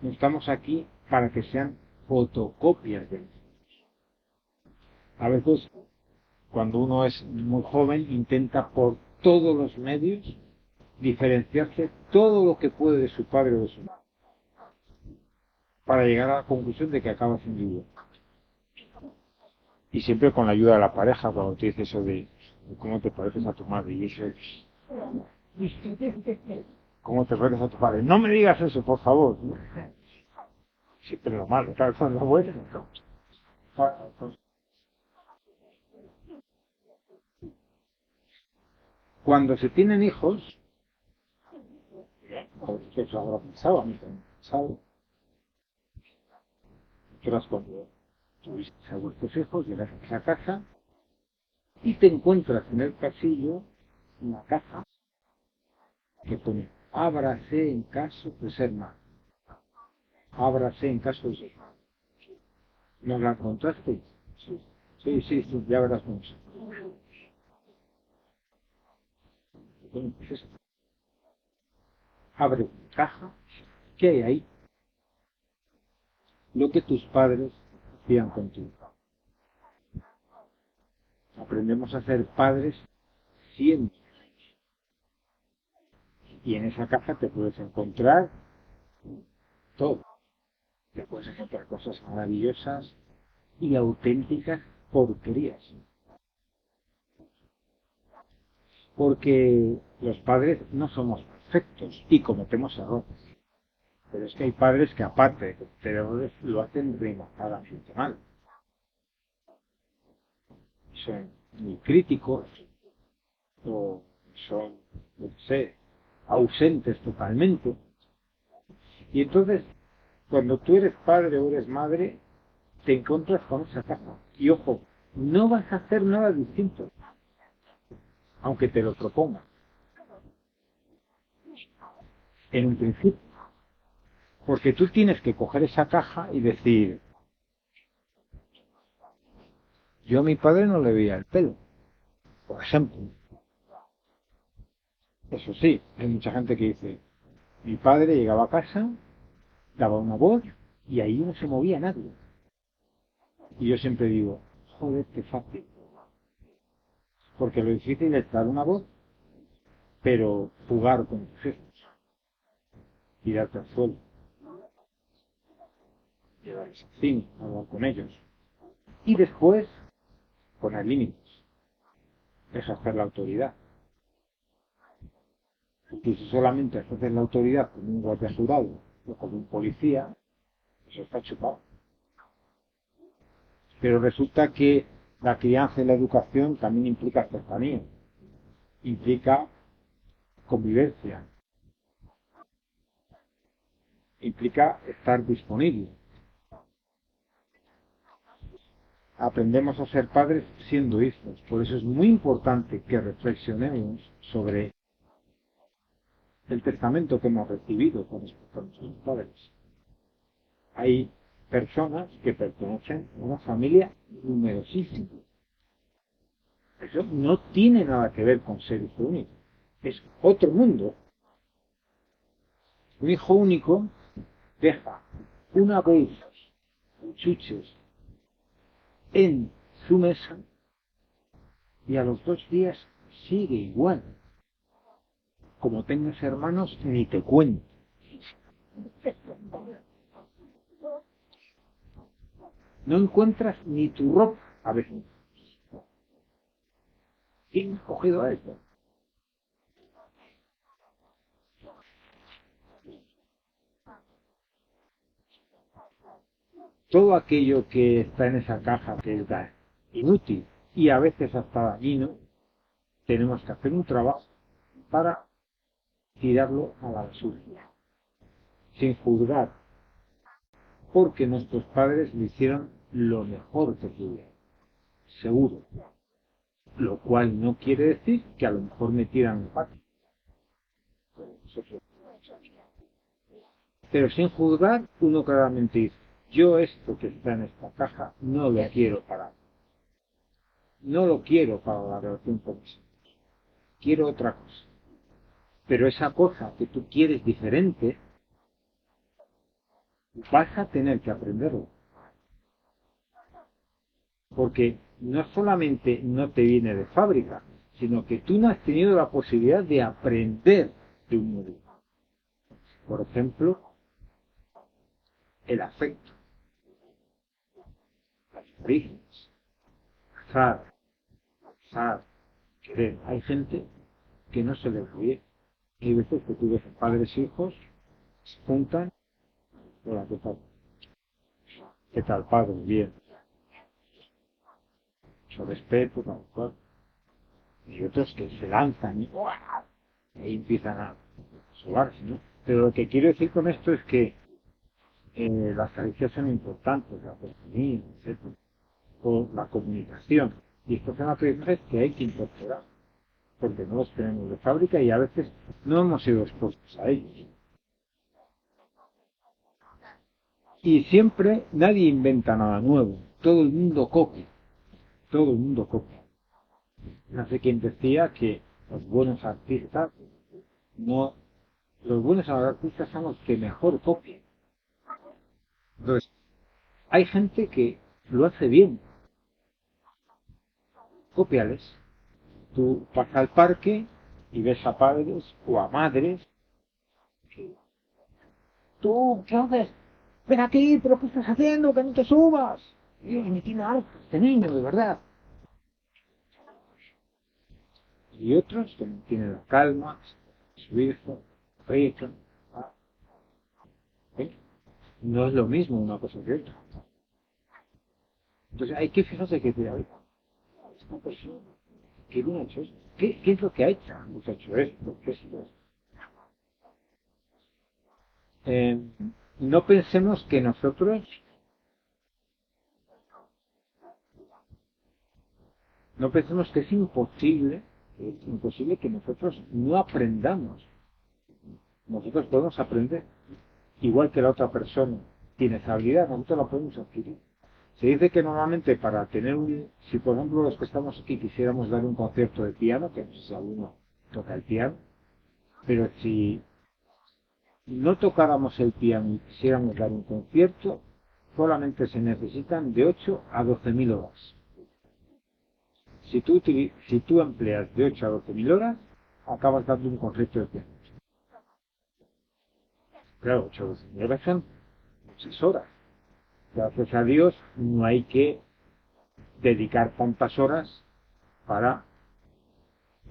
No estamos aquí para que sean fotocopias de nosotros. A veces, cuando uno es muy joven, intenta por todos los medios diferenciarse todo lo que puede de su padre o de su madre, para llegar a la conclusión de que acaba siendo igual. Y siempre con la ayuda de la pareja, cuando te dice eso de cómo te pareces a tu madre, y eso es, ¿cómo te pareces a tu padre? No me digas eso, por favor. Siempre lo malo, claro, eso es lo bueno. Cuando se tienen hijos, o eso habrá pensado, a mí también me ha pensado, vosotras cuando tuviste a vuestros hijos, llegas a esa casa y te encuentras en el pasillo una caja que pone ábrase en caso de ser mal. Ábrase en caso de ser mal. ¿No la encontraste? Sí. Sí, ya verás mucho. Bueno, pues esto. Abre una caja. ¿Qué hay ahí? Lo que tus padres hacían contigo. Aprendemos a ser padres siempre. Y en esa caja te puedes encontrar todo. Te puedes encontrar cosas maravillosas y auténticas porquerías. Porque los padres no somos perfectos y cometemos errores. Pero es que hay padres que aparte de cometer errores lo hacen rematadamente mal. Son muy críticos o son, no sé, ausentes totalmente. Y entonces, cuando tú eres padre o eres madre, te encuentras con esa caja. Y ojo, no vas a hacer nada distinto, aunque te lo propongan. En un principio. Porque tú tienes que coger esa caja y decir, yo a mi padre no le veía el pelo, por ejemplo. Eso sí, hay mucha gente que dice, mi padre llegaba a casa, daba una voz y ahí no se movía nadie. Y yo siempre digo, joder, qué fácil. Porque lo difícil es dar una voz, pero jugar con tus hijos, tirarte al suelo, llevarles al cine, hablar con ellos. Y después, poner límites, ejercer la autoridad. Porque si solamente ejerces la autoridad como un guardia jurado o como un policía, eso está chupado. Pero resulta que la crianza y la educación también implica cercanía, implica convivencia, implica estar disponible. Aprendemos a ser padres siendo hijos, por eso es muy importante que reflexionemos sobre el testamento que hemos recibido con respecto a nuestros padres. Hay personas que pertenecen a una familia numerosísima. Eso no tiene nada que ver con ser hijo único. Es otro mundo. Un hijo único deja una vez chuches en su mesa y a los 2 días sigue igual. Como tengas hermanos, ni te cuento. No encuentras ni tu ropa a veces. ¿Quién ha cogido a esto? Todo aquello que está en esa caja que es inútil y a veces hasta dañino, tenemos que hacer un trabajo para tirarlo a la basura, sin juzgar, porque nuestros padres le hicieron lo mejor que pudieron, seguro, lo cual no quiere decir que a lo mejor me tiran el patio, pero sin juzgar uno claramente dice, yo esto que está en esta caja no lo quiero para mí, no lo quiero para la relación con mis hijos, quiero otra cosa. Pero esa cosa que tú quieres diferente, vas a tener que aprenderlo. Porque no solamente no te viene de fábrica, sino que tú no has tenido la posibilidad de aprender de un modelo. Por ejemplo, el afecto, las orígenes, azar, querer. Hay gente que no se le ríe. Hay veces que tú ves padres e hijos, se juntan, hola, ¿qué tal? ¿Qué tal, padre? Bien. Mucho respeto, tal cual. y otros que se lanzan y ¡guau! Y empiezan a sobarse, ¿no? Pero lo que quiero decir con esto es que las caricias son importantes, la personía, etcétera, o la comunicación. Y estos son aprendizajes que hay que incorporar, porque no los tenemos de fábrica y a veces no hemos sido expuestos a ellos. Y siempre nadie inventa nada nuevo, todo el mundo copia, todo el mundo copia. No sé quién decía que los buenos artistas no, los buenos artistas son los que mejor copian. Entonces, hay gente que lo hace bien, cópiales. Tú vas al parque y ves a padres o a madres que, tú, ¿qué haces? Ven aquí, pero ¿qué estás haciendo? Que no te subas. Dios, me tiene harto este niño, de verdad. Y otros que mantienen la calma, su hijo, rezan. ¿Eh? No es lo mismo una cosa que otra. Entonces hay que fijarse que esta persona, ¿qué bien ha hecho esto? ¿Qué es lo que ha hecho? Pues ha hecho esto, ¿qué es esto? No pensemos que nosotros, no pensemos que es imposible que nosotros no aprendamos. Nosotros podemos aprender, igual que la otra persona tiene esa habilidad, nosotros la podemos adquirir. Se dice que normalmente para tener si por ejemplo los que estamos aquí quisiéramos dar un concierto de piano, que no sé si alguno toca el piano, pero si no tocáramos el piano y quisiéramos dar un concierto, solamente se necesitan de 8 a 12.000 horas. Si tú empleas de 8 a 12.000 horas, acabas dando un concierto de piano. Claro, 8 a 12.000 horas son muchas horas. Gracias a Dios no hay que dedicar tantas horas para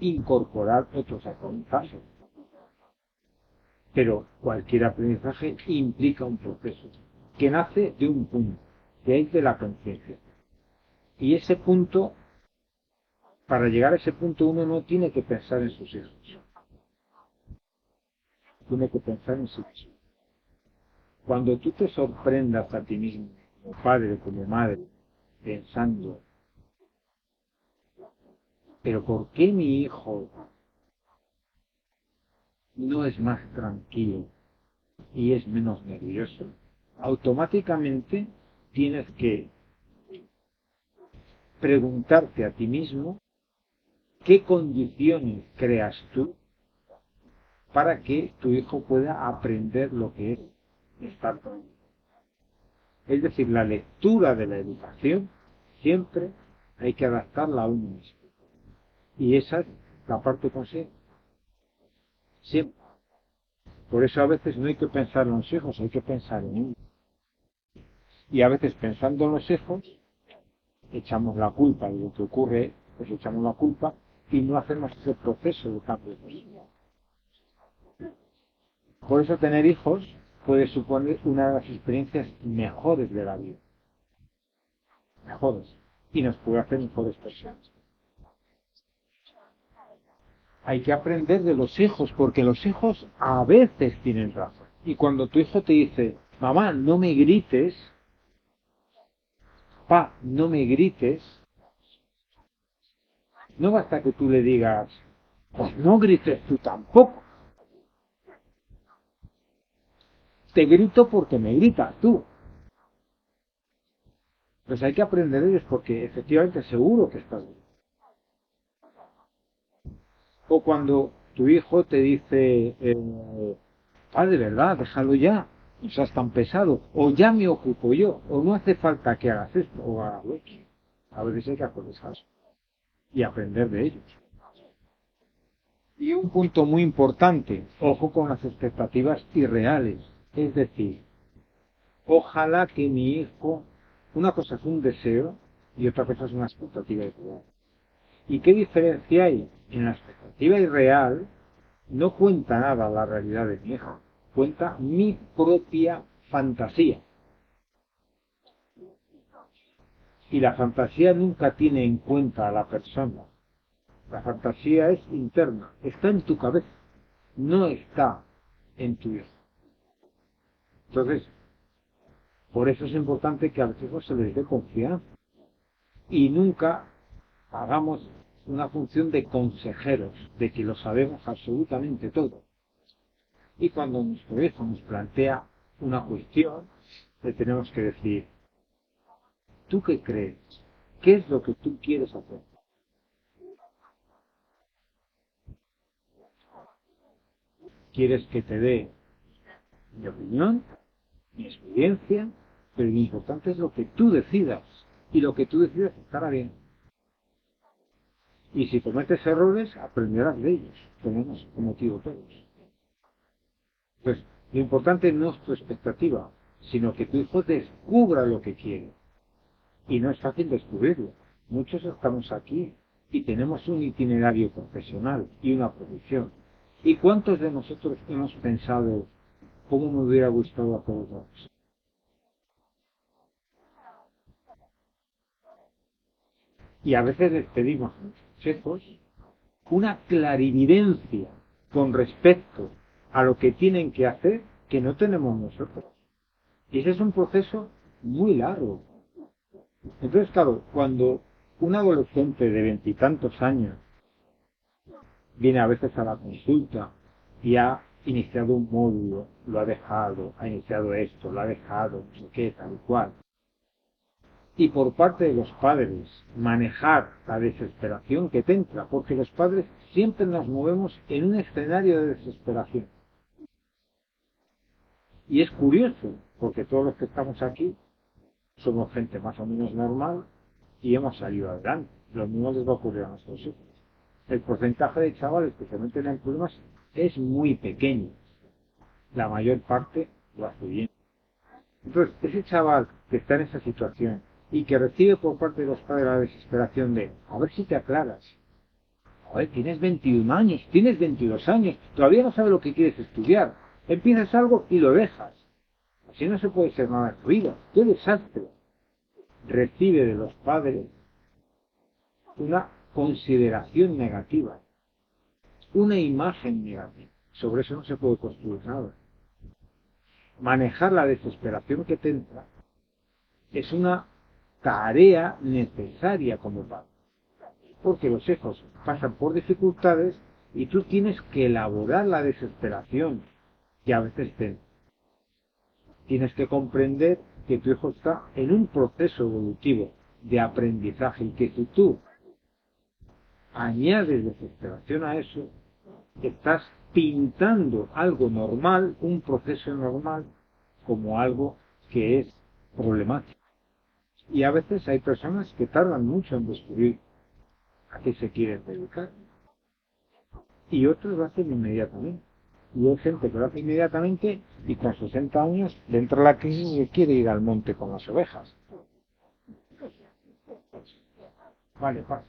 incorporar otros aprendizajes. Pero cualquier aprendizaje implica un proceso que nace de un punto, que es de la conciencia. Y ese punto, para llegar a ese punto, uno no tiene que pensar en sus hijos, tiene que pensar en sí mismo. Cuando tú te sorprendas a ti mismo, como padre, como madre, pensando, pero ¿por qué mi hijo no es más tranquilo y es menos nervioso? Automáticamente tienes que preguntarte a ti mismo qué condiciones creas tú para que tu hijo pueda aprender lo que es estar tranquilo. Es decir, la lectura de la educación siempre hay que adaptarla a uno mismo. Y esa es la parte consciente. Siempre. Por eso a veces no hay que pensar en los hijos, hay que pensar en uno. Y a veces pensando en los hijos, echamos la culpa de lo que ocurre, pues echamos la culpa y no hacemos ese proceso de cambio de conciencia. Por eso tener hijos puede suponer una de las experiencias mejores de la vida. Mejores. Y nos puede hacer mejores personas. Hay que aprender de los hijos, porque los hijos a veces tienen razón. Y cuando tu hijo te dice, mamá, no me grites, pa, no me grites, no basta que tú le digas, pues no grites tú tampoco. Te grito porque me gritas tú. Pues hay que aprender de ellos porque efectivamente seguro que estás bien. O cuando tu hijo te dice, de verdad, déjalo ya, no seas tan pesado, o ya me ocupo yo, o no hace falta que hagas esto, o hagas lo otro. A veces hay que hacer eso y aprender de ellos. Y un punto muy importante, ojo con las expectativas irreales. Es decir, ojalá que mi hijo, una cosa es un deseo y otra cosa es una expectativa irreal. ¿Y qué diferencia hay? En la expectativa irreal no cuenta nada la realidad de mi hijo, cuenta mi propia fantasía. Y la fantasía nunca tiene en cuenta a la persona. La fantasía es interna, está en tu cabeza, no está en tu hijo. Entonces, por eso es importante que a los hijos se les dé confianza y nunca hagamos una función de consejeros, de que lo sabemos absolutamente todo. Y cuando nuestro hijo nos plantea una cuestión, le tenemos que decir, ¿tú qué crees? ¿Qué es lo que tú quieres hacer? ¿Quieres que te dé mi opinión, mi experiencia? Pero lo importante es lo que tú decidas. Y lo que tú decidas estará bien. Y si cometes errores, aprenderás de ellos. Tenemos cometido todos. Pues lo importante no es tu expectativa, sino que tu hijo descubra lo que quiere. Y no es fácil descubrirlo. Muchos estamos aquí y tenemos un itinerario profesional y una profesión. ¿Y cuántos de nosotros hemos pensado cómo me hubiera gustado hacer otra cosa? Y a veces les pedimos a nuestros hijos una clarividencia con respecto a lo que tienen que hacer que no tenemos nosotros. Y ese es un proceso muy largo. Entonces, claro, cuando un adolescente de 20 y tantos años viene a veces a la consulta y ha iniciado un módulo, lo ha dejado, ha iniciado esto, lo ha dejado, no sé qué, tal cual. Y por parte de los padres, manejar la desesperación que te entra, porque los padres siempre nos movemos en un escenario de desesperación. Y es curioso, porque todos los que estamos aquí somos gente más o menos normal y hemos salido adelante. Lo mismo les va a ocurrir a nuestros hijos. El porcentaje de chavales que se meten en problemas es muy pequeño. La mayor parte lo hace bien. Entonces, ese chaval que está en esa situación y que recibe por parte de los padres la desesperación de, a ver si te aclaras. Joder, tienes 21 años, tienes 22 años, todavía no sabes lo que quieres estudiar. Empiezas algo y lo dejas. Así no se puede ser nada en tu vida. ¡Qué desastre! Recibe de los padres una consideración negativa, una imagen negativa. Sobre eso no se puede construir nada. Manejar la desesperación que te entra es una tarea necesaria como padre, porque los hijos pasan por dificultades y tú tienes que elaborar la desesperación que a veces te entra. Tienes que comprender que tu hijo está en un proceso evolutivo de aprendizaje y que si tú añades desesperación a eso, estás pintando algo normal, un proceso normal, como algo que es problemático. Y a veces hay personas que tardan mucho en descubrir a qué se quieren dedicar. Y otros lo hacen inmediatamente. Y hay gente que lo hace inmediatamente y con 60 años le entra la crisis y quiere ir al monte con las ovejas. Vale, pasa.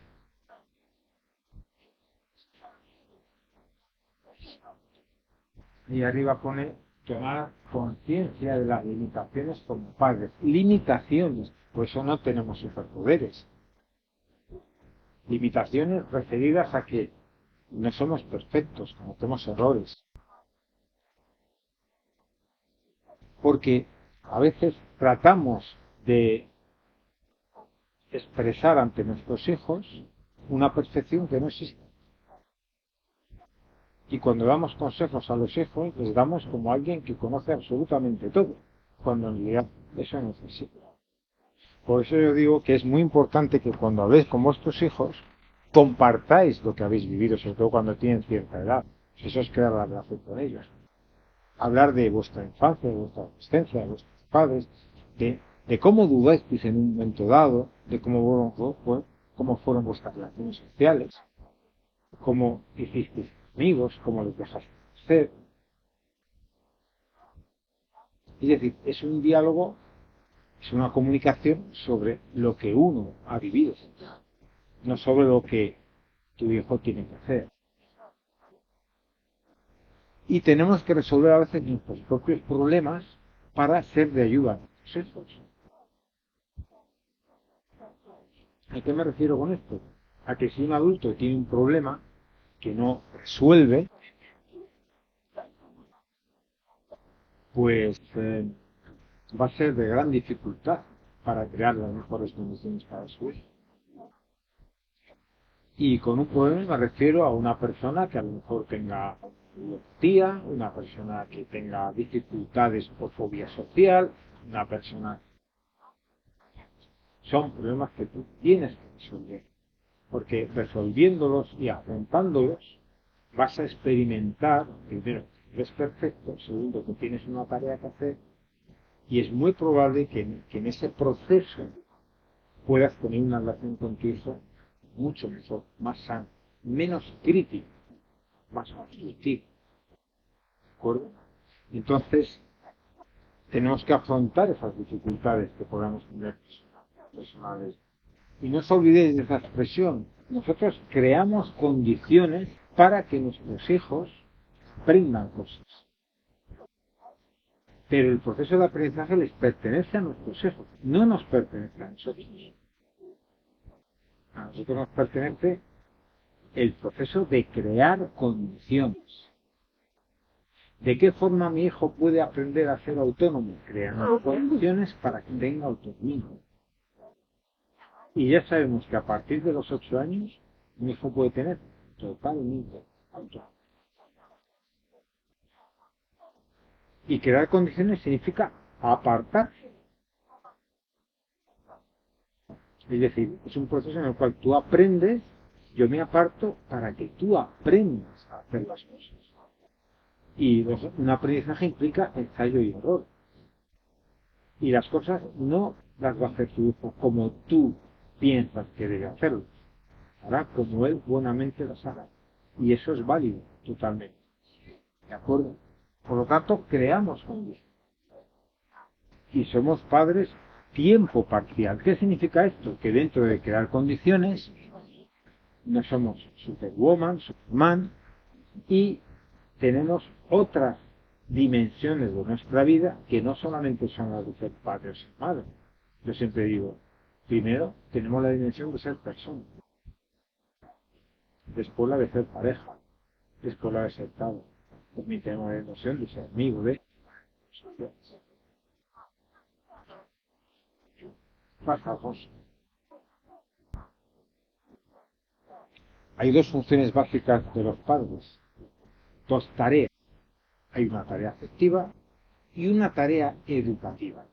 Y arriba pone tomar conciencia de las limitaciones como padres. Limitaciones, por eso no tenemos superpoderes. Limitaciones referidas a que no somos perfectos, cometemos errores. Porque a veces tratamos de expresar ante nuestros hijos una perfección que no existe. Y cuando damos consejos a los hijos, les damos como alguien que conoce absolutamente todo, cuando en realidad eso no es así. Por eso yo digo que es muy importante que cuando habléis con vuestros hijos, compartáis lo que habéis vivido, sobre todo cuando tienen cierta edad. Eso es crear la relación con ellos. Hablar de vuestra infancia, de vuestra adolescencia, de vuestros padres, de cómo dudasteis en un momento dado, de cómo fueron vuestras relaciones sociales, cómo hicisteis amigos, cómo les dejasteis ser. Es decir, es un diálogo, es una comunicación sobre lo que uno ha vivido, no sobre lo que tu hijo tiene que hacer. Y tenemos que resolver a veces nuestros propios problemas para ser de ayuda a nuestros hijos. ¿A qué me refiero con esto? a que si un adulto tiene un problema que no resuelve, pues va a ser de gran dificultad para crear las mejores condiciones para su hijo. Y con un problema me refiero a una persona que a lo mejor tenga tía, una persona que tenga dificultades o fobia social, una persona... Son problemas que tú tienes que resolver, porque resolviéndolos y afrontándolos vas a experimentar, primero, que eres perfecto, segundo, que tienes una tarea que hacer, y es muy probable que en ese proceso puedas tener una relación con tu hijo mucho mejor, más sana, menos crítica, más constructiva. ¿De acuerdo? Entonces, tenemos que afrontar esas dificultades que podamos tener personales. Y no os olvidéis de esa expresión. Nosotros creamos condiciones para que nuestros hijos aprendan cosas. Pero el proceso de aprendizaje les pertenece a nuestros hijos, no nos pertenece a nosotros. A nosotros nos pertenece el proceso de crear condiciones. ¿De qué forma mi hijo puede aprender a ser autónomo? Creando condiciones para que tenga autonomía. Y ya sabemos que a partir de los 8 años, mi hijo puede tener totalmente autonomía. Y crear condiciones significa apartarse. Es decir, es un proceso en el cual tú aprendes, yo me aparto para que tú aprendas a hacer las cosas. Y un aprendizaje implica ensayo y error. Y las cosas no las va a hacer tu hijo como tú piensas que debe hacerlo. Hará como él buenamente las haga. Y eso es válido totalmente. ¿De acuerdo? Por lo tanto, creamos condiciones. Y somos padres tiempo parcial. ¿Qué significa esto? Que dentro de crear condiciones no somos superwoman, superman, y tenemos otras dimensiones de nuestra vida que no solamente son las de ser padres o madres. Yo siempre digo, primero tenemos la dimensión de ser persona, después la de ser pareja, después la de ser padre, también tenemos la dimensión de ser amigo de... Pasamos. Hay dos funciones básicas de los padres, dos tareas. Hay una tarea afectiva y una tarea educativa.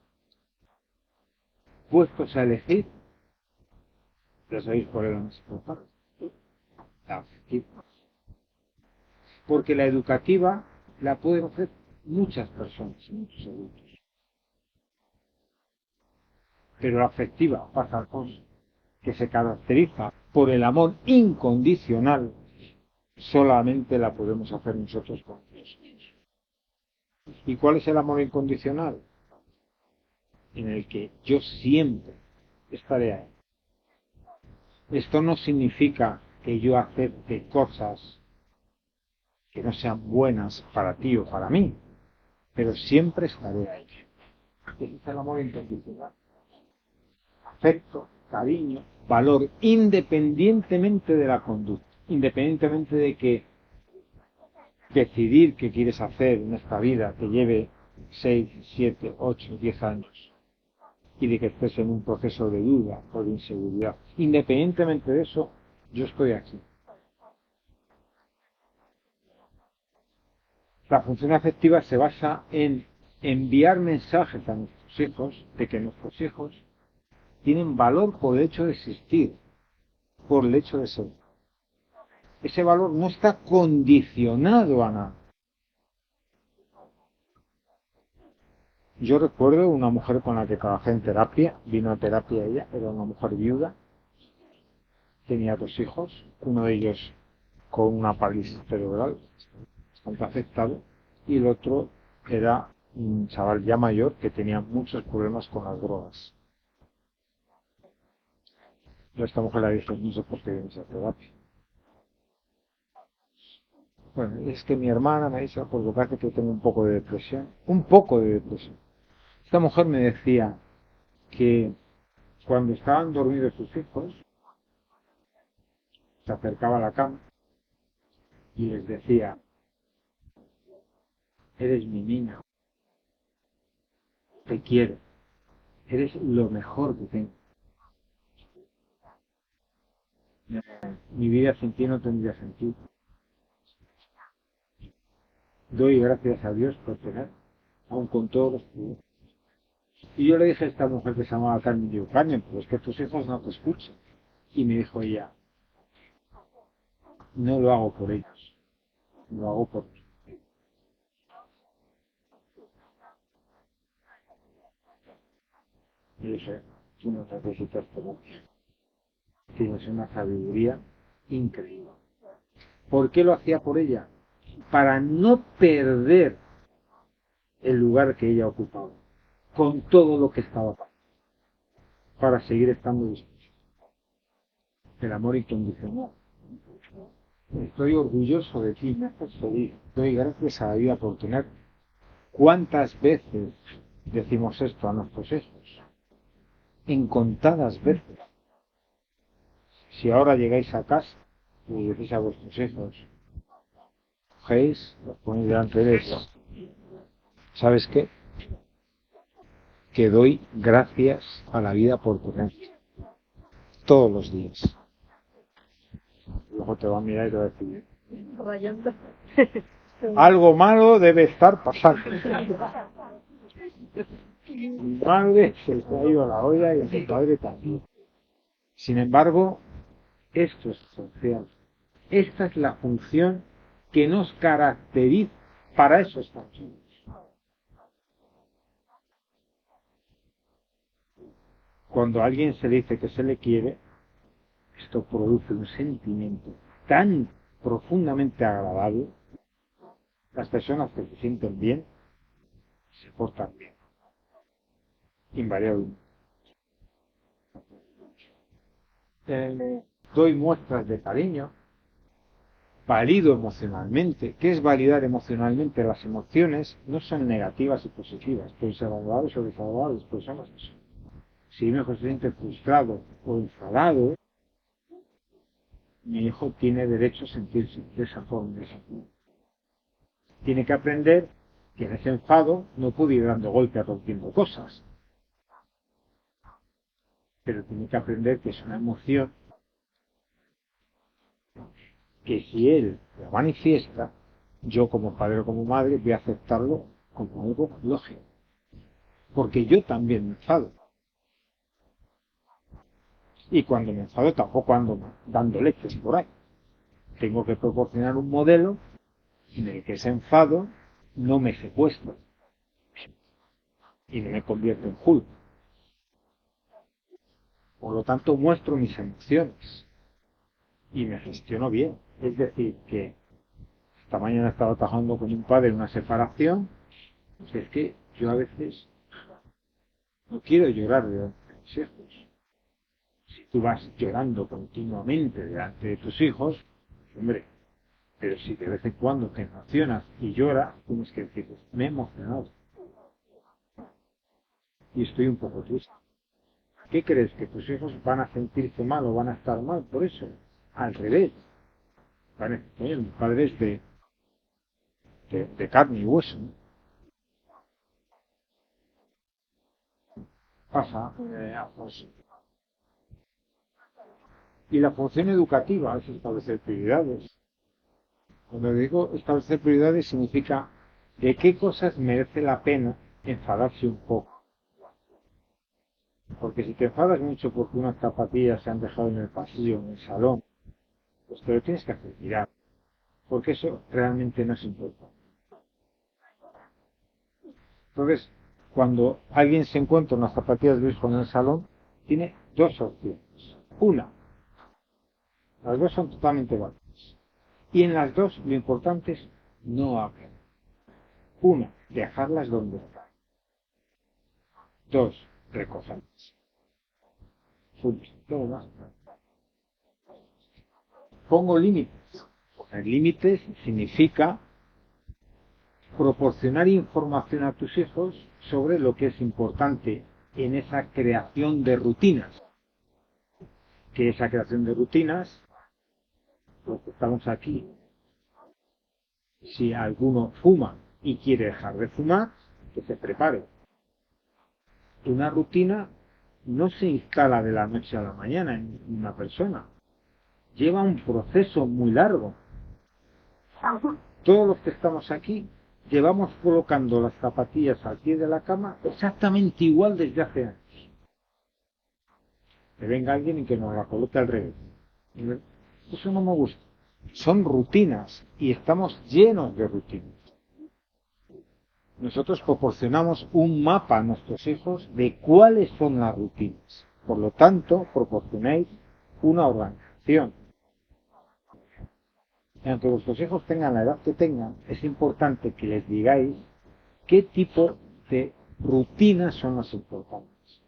Puestos a elegir, ya sabéis cuál es la más importante, la afectiva. Porque la educativa la pueden hacer muchas personas, muchos adultos. Pero la afectiva pasa al fondo, que se caracteriza por el amor incondicional, solamente la podemos hacer nosotros con Dios. ¿Y cuál es el amor incondicional? En el que yo siempre estaré ahí. Esto no significa que yo acepte cosas que no sean buenas para ti o para mí, pero siempre estaré ahí. Ese es el amor incondicional. Afecto, cariño, valor, independientemente de la conducta, independientemente de que decidir qué quieres hacer en esta vida te lleve 6, 7, 8, 10 años y de que estés en un proceso de duda o de inseguridad. Independientemente de eso, yo estoy aquí. La función afectiva se basa en enviar mensajes a nuestros hijos de que nuestros hijos tienen valor por el hecho de existir, por el hecho de ser. Ese valor no está condicionado a nada. Yo recuerdo una mujer con la que trabajé en terapia, vino a terapia ella, era una mujer viuda, tenía 2 hijos, uno de ellos con una parálisis cerebral, bastante afectado, y el otro era un chaval ya mayor que tenía muchos problemas con las drogas. Yo a esta mujer le dije, no sé por qué vienes a terapia. Bueno, es que mi hermana me dice, por lo que hace que tengo un poco de depresión. Un poco de depresión. Esta mujer me decía que cuando estaban dormidos sus hijos, se acercaba a la cama y les decía: eres mi niña, te quiero, eres lo mejor que tengo. Mi vida sin ti no tendría sentido. Doy gracias a Dios por tener, aun con todos los problemas. Y yo le dije a esta mujer que se llamaba Carmen Yucaño, pues que tus hijos no te escuchan. Y me dijo ella: no lo hago por ellos, lo hago por ti. Y dije: tú no necesitas terapia. Tienes una sabiduría increíble. ¿Por qué lo hacía por ella? Para no perder el lugar que ella ocupaba, con todo lo que estaba pasando, para seguir estando dispuesta. El amor incondicional. Estoy orgulloso de ti, me haces feliz. Doy gracias a la vida por tener. ¿Cuántas veces decimos esto a nuestros hijos? Incontadas veces. Si ahora llegáis a casa y decís a vuestros hijos, cogéis, los ponéis delante de ellos: ¿sabes qué? Que doy gracias a la vida por tener. Todos los días. Luego te va a mirar y te va a decir: Rayando. algo malo debe estar pasando. Mi madre se le ha ido a la olla y a mi padre también. Sin embargo, esto es esencial. Esta es la función que nos caracteriza. Para eso estamos. Cuando a alguien se le dice que se le quiere, esto produce un sentimiento tan profundamente agradable. Las personas que se sienten bien, se portan bien. Invariablemente. Doy muestras de cariño, valido emocionalmente. ¿Qué es validar emocionalmente? Las emociones no son negativas y positivas, pueden ser agradables o desagradables, pues son eso. Si mi hijo se siente frustrado o enfadado, mi hijo tiene derecho a sentirse de esa forma. Tiene que aprender que en ese enfado no puede ir dando golpes rompiendo cosas, pero tiene que aprender que es una emoción que si él lo manifiesta, yo como padre o como madre voy a aceptarlo como algo lógico, porque yo también me enfado. Y cuando me enfado tampoco ando dando leches por ahí. Tengo que proporcionar un modelo en el que ese enfado no me secuestra y no me convierte en Hulk. Por lo tanto, muestro mis emociones y me gestiono bien. Es decir, que esta mañana estaba trabajando con un padre en una separación. Pues es que yo a veces no quiero llorar delante de mis hijos. Si tú vas llorando continuamente delante de tus hijos, hombre, pero si de vez en cuando te emocionas y lloras, tienes que decir: me he emocionado y estoy un poco triste. ¿Qué crees? ¿Que tus hijos van a sentirse mal o van a estar mal por eso? Al revés. ¿Vale? Mi padre es de carne y hueso, ¿no? Pasa, pues. Y la función educativa es establecer prioridades. Cuando digo establecer prioridades significa de qué cosas merece la pena enfadarse un poco. Porque si te enfadas mucho porque unas zapatillas se han dejado en el pasillo, en el salón, pues te lo tienes que hacer mirar. Porque eso realmente no es importante. Entonces, cuando alguien se encuentra unas zapatillas de hijo en el salón, tiene dos opciones. Una, las dos son totalmente válidas. Y en las dos lo importante es no hacer. Una, dejarlas donde están. Dos, recogerlas. Punto. Todo más. Pongo límites. Poner límites significa proporcionar información a tus hijos sobre lo que es importante en esa creación de rutinas. Que esa creación de rutinas los que estamos aquí, si alguno fuma y quiere dejar de fumar, que se prepare. Una rutina no se instala de la noche a la mañana en una persona. Lleva un proceso muy largo. Todos los que estamos aquí llevamos colocando las zapatillas al pie de la cama exactamente igual desde hace años. Que venga alguien y que nos la coloque al revés. Eso no me gusta. Son rutinas y estamos llenos de rutinas. Nosotros proporcionamos un mapa a nuestros hijos de cuáles son las rutinas. Por lo tanto, proporcionáis una organización. Y aunque vuestros hijos tengan la edad que tengan, es importante que les digáis qué tipo de rutinas son las importantes.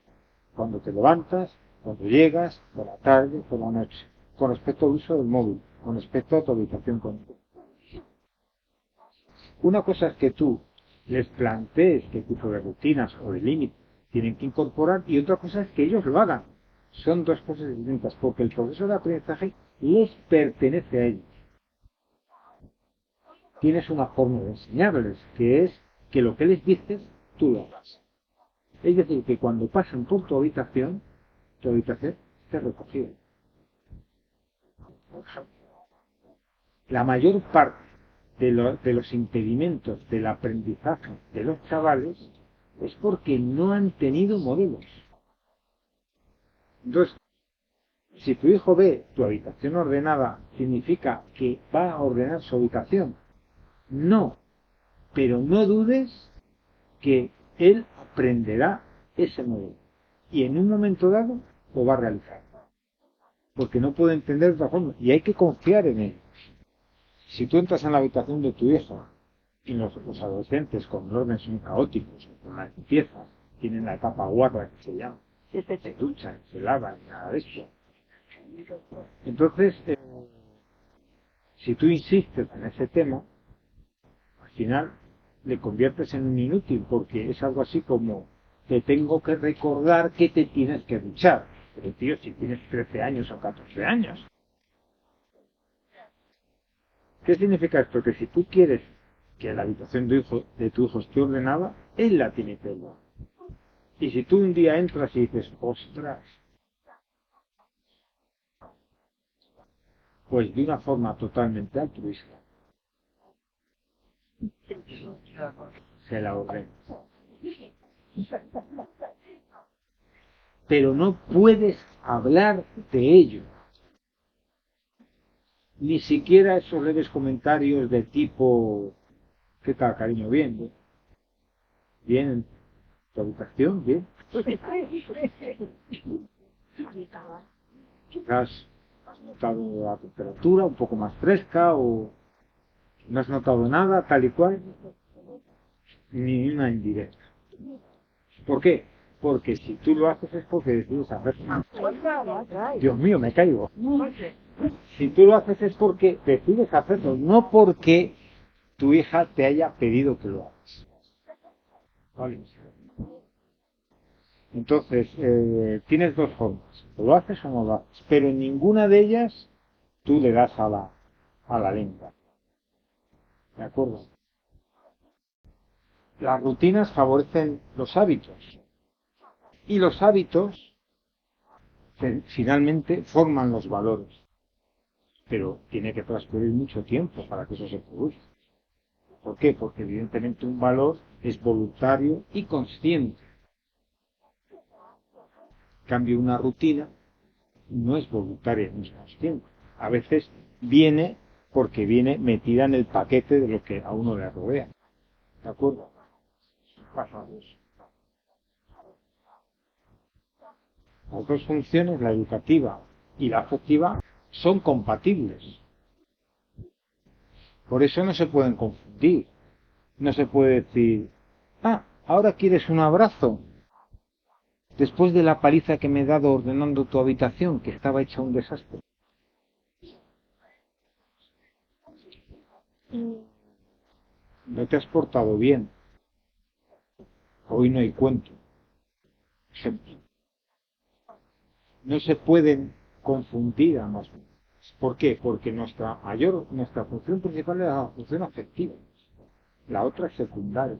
Cuando te levantas, cuando llegas, por la tarde, por la noche. Con respecto al uso del móvil, con respecto a tu habitación contigo. Una cosa es que tú les plantees qué tipo de rutinas o de límites tienen que incorporar y otra cosa es que ellos lo hagan. Son dos cosas distintas porque el proceso de aprendizaje les pertenece a ellos. Tienes una forma de enseñarles, que es que lo que les dices, tú lo hagas. Es decir, que cuando pasen por tu habitación esté recogida. La mayor parte de los impedimentos del aprendizaje de los chavales es porque no han tenido modelos. Entonces, si tu hijo ve tu habitación ordenada, ¿significa que va a ordenar su habitación? No, pero no dudes que él aprenderá ese modelo y en un momento dado lo va a realizar, porque no puede entender de otra forma y hay que confiar en él. Si tú entras en la habitación de tu hijo y los adolescentes con el orden son caóticos, con la limpieza, tienen la etapa guarra que se llama, se duchan, se lavan, nada de eso. Entonces, si tú insistes en ese tema, al final le conviertes en un inútil, porque es algo así como, te tengo que recordar que te tienes que duchar. Pero tío, si tienes 13 años o 14 años. ¿Qué significa esto? Que si tú quieres que la habitación de tu hijo esté ordenada, él la tiene que ordenar. Y si tú un día entras y dices, ostras, pues de una forma totalmente altruista, se la ordena. Pero no puedes hablar de ello. Ni siquiera esos leves comentarios de tipo, ¿qué tal, cariño? Bien, bien, tu habitación, bien. Quizás has notado la temperatura un poco más fresca o no has notado nada, tal y cual, ni una indirecta. ¿Por qué? Porque si tú lo haces es porque decides hacerlo. Dios mío, me caigo. Si tú lo haces es porque decides hacerlo, no porque tu hija te haya pedido que lo hagas. ¿Vale? Entonces, tienes dos formas. O lo haces o no lo haces. Pero en ninguna de ellas tú le das a la lengua. ¿De acuerdo? Las rutinas favorecen los hábitos. Y los hábitos finalmente forman los valores. Pero tiene que transcurrir mucho tiempo para que eso se produzca. ¿Por qué? Porque evidentemente un valor es voluntario y consciente. En cambio, una rutina no es voluntaria, no es consciente. A veces viene porque viene metida en el paquete de lo que a uno le rodea. ¿De acuerdo? Pasamos. Las dos funciones, la educativa y la afectiva, son compatibles. Por eso no se pueden confundir. No se puede decir, ahora quieres un abrazo. Después de la paliza que me he dado ordenando tu habitación, que estaba hecha un desastre. No te has portado bien. Hoy no hay cuento. No se pueden confundir ambas. ¿Por qué? Porque nuestra función principal es la función afectiva. La otra es secundaria.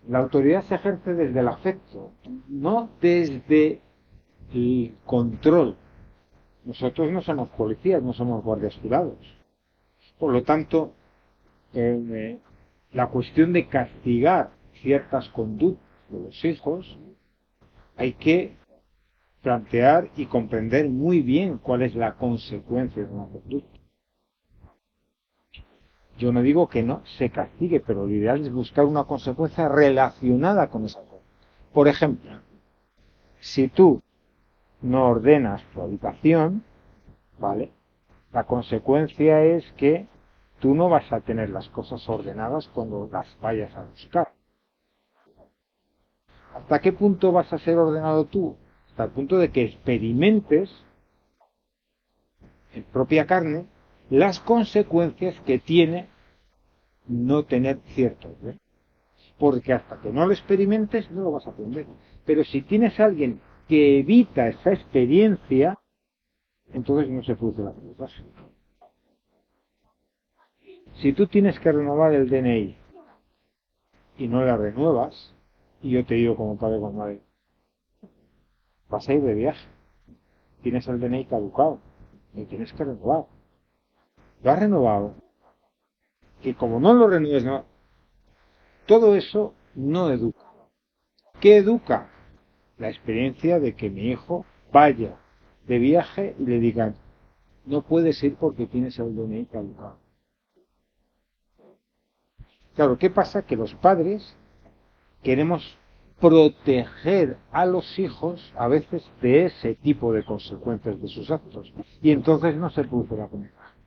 La autoridad se ejerce desde el afecto, no desde el control. Nosotros no somos policías, no somos guardias jurados. Por lo tanto, la cuestión de castigar ciertas conductas de los hijos, hay que plantear y comprender muy bien cuál es la consecuencia de una conducta. Yo no digo que no se castigue, pero lo ideal es buscar una consecuencia relacionada con esa cosa. Por ejemplo, si tú no ordenas tu habitación, ¿vale? La consecuencia es que tú no vas a tener las cosas ordenadas cuando las vayas a buscar. ¿Hasta qué punto vas a ser ordenado tú? Hasta el punto de que experimentes en propia carne las consecuencias que tiene no tener cierto orden. Porque hasta que no lo experimentes no lo vas a aprender. Pero si tienes a alguien que evita esa experiencia, entonces no se produce la aprendizaje. Si tú tienes que renovar el DNI y no la renuevas, y yo te digo como padre con madre, vas a ir de viaje, tienes el DNI caducado, y tienes que renovar. Lo has renovado, y como no lo renueves, no, todo eso no educa. ¿Qué educa? La experiencia de que mi hijo vaya de viaje y le digan, no puedes ir porque tienes el DNI caducado. Claro, ¿qué pasa? Que los padres queremos proteger a los hijos a veces de ese tipo de consecuencias de sus actos. Y entonces no se produce la aprendizaje.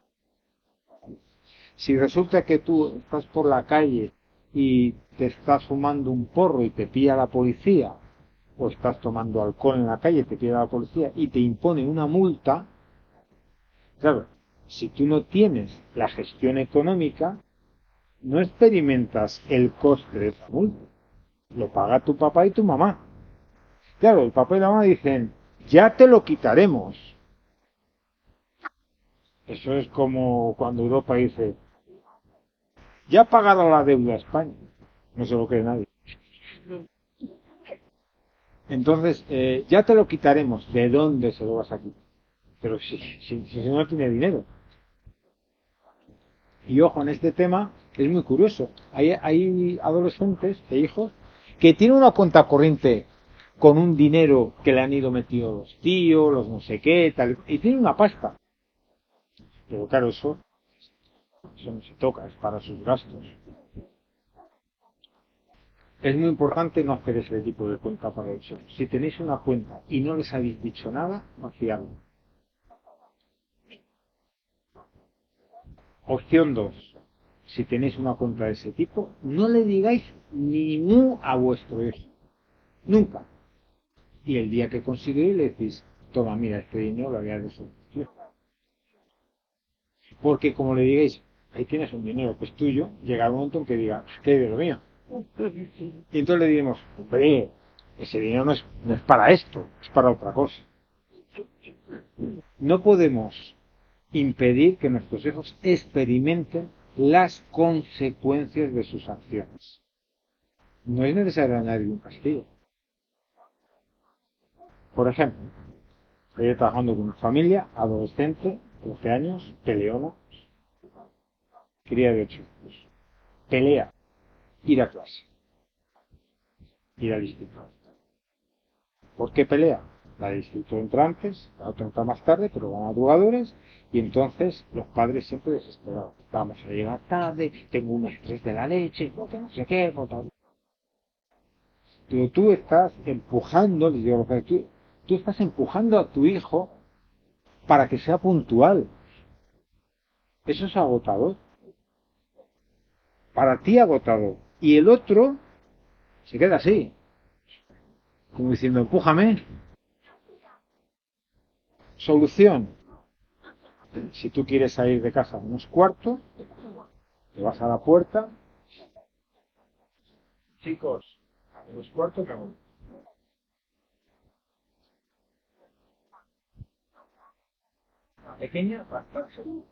Si resulta que tú estás por la calle y te estás fumando un porro y te pilla la policía, o estás tomando alcohol en la calle y te pilla la policía y te impone una multa, claro, si tú no tienes la gestión económica, no experimentas el coste de esa multa. Lo paga tu papá y tu mamá. Claro, el papá y la mamá dicen, ya te lo quitaremos. Eso es como cuando Europa dice, ya ha pagado la deuda a España. No se lo cree nadie. Entonces, ya te lo quitaremos. ¿De dónde se lo vas a quitar? Pero si no tiene dinero. Y ojo, en este tema es muy curioso. Hay adolescentes e hijos que tienen una cuenta corriente con un dinero que le han ido metido los tíos, los no sé qué, tal, y tienen una pasta. Pero claro, eso no se toca, es para sus gastos. Es muy importante no hacer ese tipo de cuenta para eso. Si tenéis una cuenta y no les habéis dicho nada, vaciadlo. Opción 2. Si tenéis una cuenta de ese tipo, no le digáis ni mu a vuestro hijo. Nunca. Y el día que consigáis le decís, toma, mira, este dinero lo había dejado. Porque como le digáis, ahí tienes un dinero que es tuyo, llega el momento en que diga, ¿qué es lo mío? Y entonces le diremos, hombre, ese dinero no es para esto, es para otra cosa. No podemos impedir que nuestros hijos experimenten las consecuencias de sus acciones. No es necesario añadir un castigo. Por ejemplo, estoy trabajando con una familia, adolescente, 12 años, peleona, cría de 8 hijos. Pelea, ir a clase, ir al instituto. ¿Por qué pelea? La del instituto entra antes, la otra entra más tarde, pero van a madrugadores, y entonces los padres siempre desesperados. Vamos a llegar tarde, tengo un estrés de la leche, porque no sé qué, tal. Pero tú estás empujando, les digo, tú estás empujando a tu hijo para que sea puntual. Eso es agotador. Para ti agotador. Y el otro se queda así, como diciendo, empújame. Solución. Si tú quieres salir de casa a unos cuartos, te vas a la puerta. Chicos, a unos cuartos me voy. pequeña va a estar segura.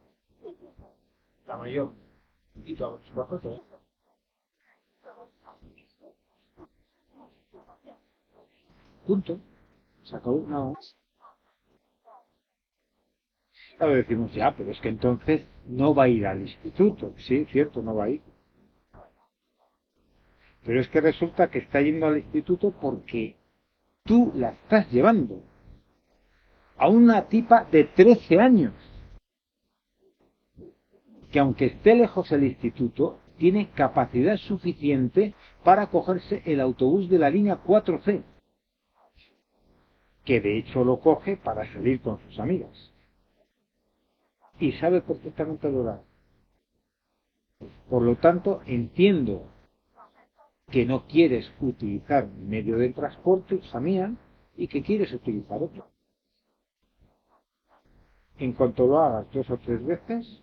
La mayor. Y tú abres los ojos. Punto. Se acabó nada más. Claro, decimos, ya, pero es que entonces no va a ir al instituto. Sí, cierto, no va a ir. Pero es que resulta que está yendo al instituto porque tú la estás llevando a una tipa de 13 años, que aunque esté lejos el instituto, tiene capacidad suficiente para cogerse el autobús de la línea 4C, que de hecho lo coge para salir con sus amigas. Y sabe perfectamente el horario. Por lo tanto, entiendo que no quieres utilizar mi medio de transporte, hija mía, y que quieres utilizar otro. En cuanto lo hagas 2 o 3 veces,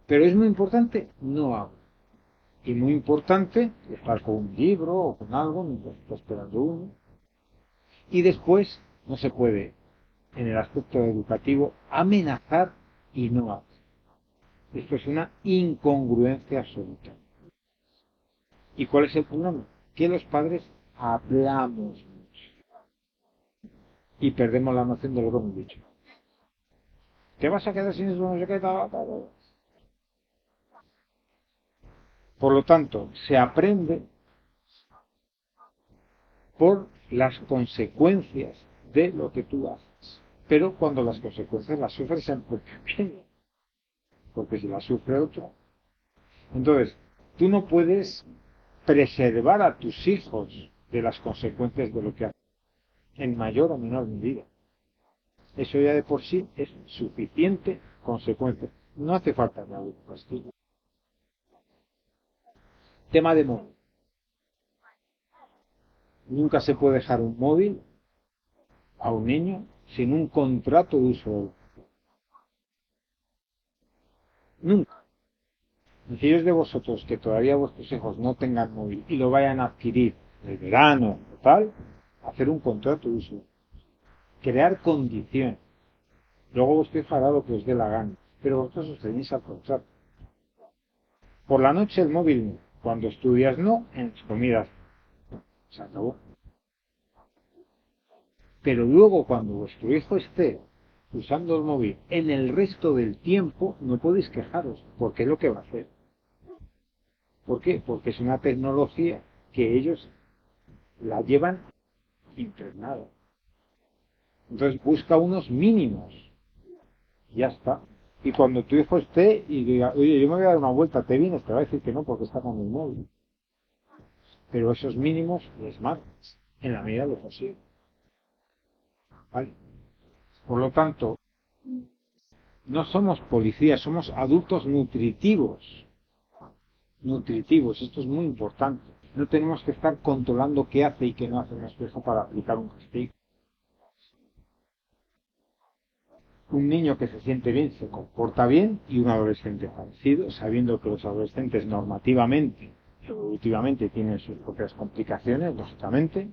pero es muy importante, no hago. Y muy importante, estar con un libro o con algo mientras está esperando uno. Y después, no se puede, en el aspecto educativo, amenazar y no hacer. Esto es una incongruencia absoluta. ¿Y cuál es el problema? Que los padres hablamos y perdemos la noción de lo que hemos dicho. ¿Te vas a quedar sin eso? No sé qué, tal. Por lo tanto, se aprende por las consecuencias de lo que tú haces. Pero cuando las consecuencias las sufres en tu pequeño, porque si las sufre otro. Entonces, tú no puedes preservar a tus hijos de las consecuencias de lo que hacen, en mayor o menor medida. Eso ya de por sí es suficiente consecuencia. No hace falta nada de castigo. Tema de móvil. Nunca se puede dejar un móvil a un niño sin un contrato de uso. Nunca. Aquellos de vosotros que todavía vuestros hijos no tengan móvil y lo vayan a adquirir en el verano o tal, hacer un contrato de uso. Crear condiciones. Luego vuestro hijo hará lo que os dé la gana, pero vosotros os tenéis al contrato. Por la noche el móvil no. Cuando estudias no, en las comidas se acabó. Pero luego cuando vuestro hijo esté usando el móvil en el resto del tiempo, no podéis quejaros, porque es lo que va a hacer. ¿Por qué? Porque es una tecnología que ellos la llevan impregnada. Entonces busca unos mínimos. Y ya está. Y cuando tu hijo esté y diga, oye, yo me voy a dar una vuelta, ¿te vienes? Te va a decir que no porque está con el móvil. Pero esos mínimos les marcas en la medida de lo posible. ¿Vale? Por lo tanto, no somos policías, somos adultos nutritivos. Nutritivos, esto es muy importante. No tenemos que estar controlando qué hace y qué no hace nuestro hijo para aplicar un castigo. Un niño que se siente bien se comporta bien y un adolescente parecido, sabiendo que los adolescentes normativamente, evolutivamente tienen sus propias complicaciones, lógicamente.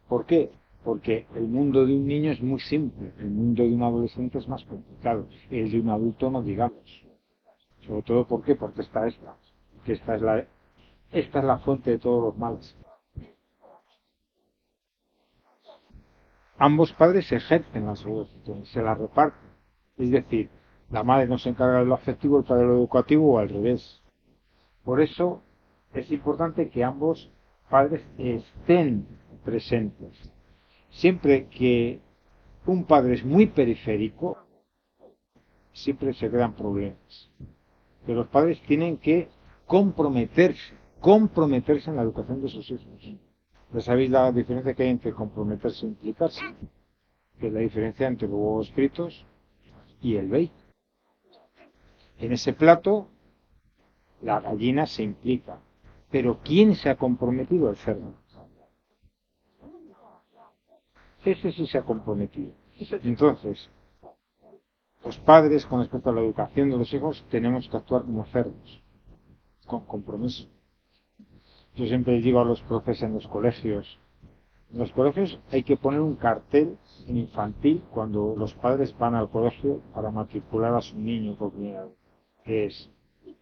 ¿Por qué? Porque el mundo de un niño es muy simple, el mundo de un adolescente es más complicado, el de un adulto no digamos. Sobre todo, ¿por qué? Porque que esta es la fuente de todos los males. Ambos padres ejercen las obligaciones, se las reparten. Es decir, la madre no se encarga de lo afectivo, el padre de lo educativo o al revés. Por eso es importante que ambos padres estén presentes. Siempre que un padre es muy periférico, siempre se crean problemas. Pero los padres tienen que comprometerse en la educación de sus hijos. ¿Ya sabéis la diferencia que hay entre comprometerse e implicarse? Que es la diferencia entre los huevos fritos y el bacon. En ese plato, la gallina se implica. Pero ¿quién se ha comprometido? El cerdo. Ese sí se ha comprometido. Entonces, los padres, con respecto a la educación de los hijos, tenemos que actuar como cerdos, con compromiso. Yo siempre les digo a los profes en los colegios, En los colegios hay que poner un cartel en infantil cuando los padres van al colegio para matricular a su niño por primera vez, que es: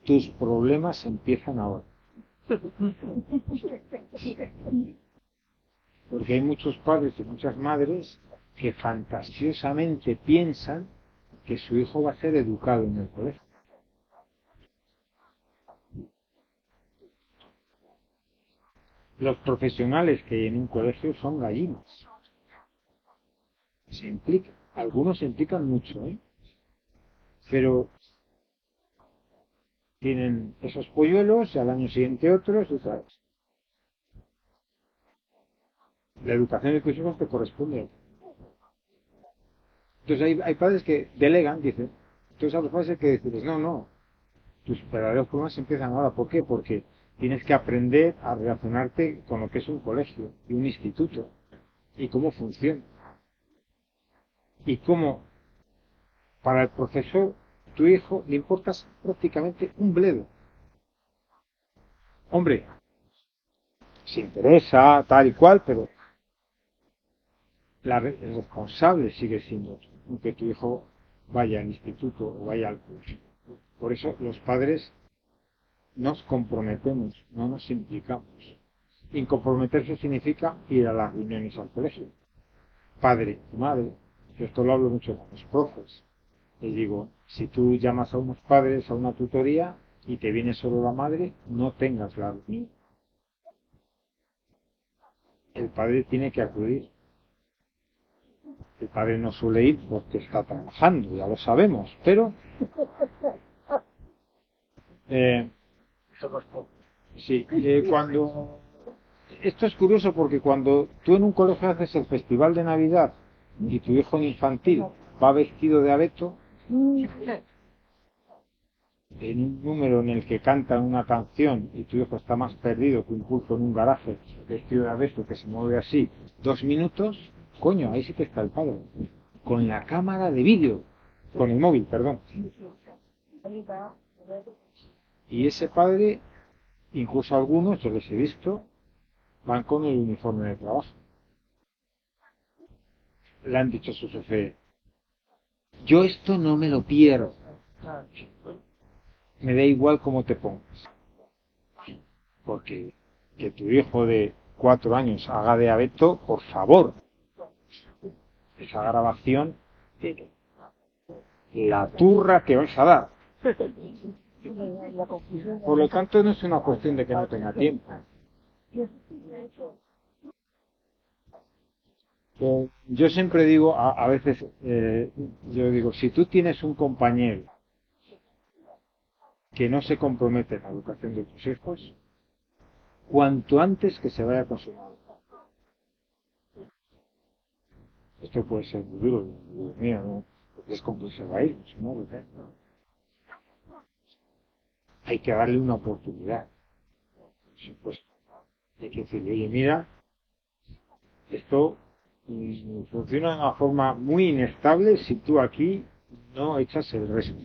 tus problemas empiezan ahora. Porque hay muchos padres y muchas madres que fantasiosamente piensan que su hijo va a ser educado en el colegio. Los profesionales que hay en un colegio son gallinas. Se implican. Algunos se implican mucho, ¿eh? Pero tienen esos polluelos y al año siguiente otros y tal. La educación de tus hijos te corresponde. Entonces hay padres que delegan, dicen. Entonces a los padres hay que decirles: no, tus verdaderos problemas empiezan ahora. ¿Por qué? Porque tienes que aprender a relacionarte con lo que es un colegio y un instituto y cómo funciona. Y cómo para el profesor tu hijo le importas prácticamente un bledo. Hombre, se interesa, tal y cual, pero el responsable sigue siendo tú, aunque tu hijo vaya al instituto o vaya al curso. Por eso los padres nos comprometemos, no nos implicamos. Y comprometerse significa ir a las reuniones al colegio. Padre y madre, yo esto lo hablo mucho con los profes. Les digo: si tú llamas a unos padres a una tutoría y te viene solo la madre, no tengas la reunión. El padre tiene que acudir. El padre no suele ir porque está trabajando, ya lo sabemos, pero sí, cuando esto es curioso porque cuando tú en un colegio haces el festival de Navidad y tu hijo en infantil va vestido de abeto, en un número en el que cantan una canción y tu hijo está más perdido que un pulpo en un garaje vestido de abeto que se mueve así 2 minutos, coño, ahí sí que está el padre, con la cámara de vídeo, con el móvil, perdón. Y ese padre, incluso algunos, yo les he visto, van con el uniforme de trabajo. Le han dicho a su jefe: yo esto no me lo pierdo. Me da igual cómo te pongas. Porque que tu hijo de 4 años haga de abeto, por favor. Esa grabación, la turra que vais a dar. Por lo tanto, no es una cuestión de que no tenga tiempo. Yo siempre digo, a veces, yo digo: si tú tienes un compañero que no se compromete en la educación de tus hijos, cuanto antes que se vaya con su madre. Esto puede ser muy duro, mira, ¿no? Es como se va a ir, ¿no? Hay que darle una oportunidad. Por supuesto. Hay que decirle: oye, mira, esto funciona de una forma muy inestable si tú aquí no echas el resto.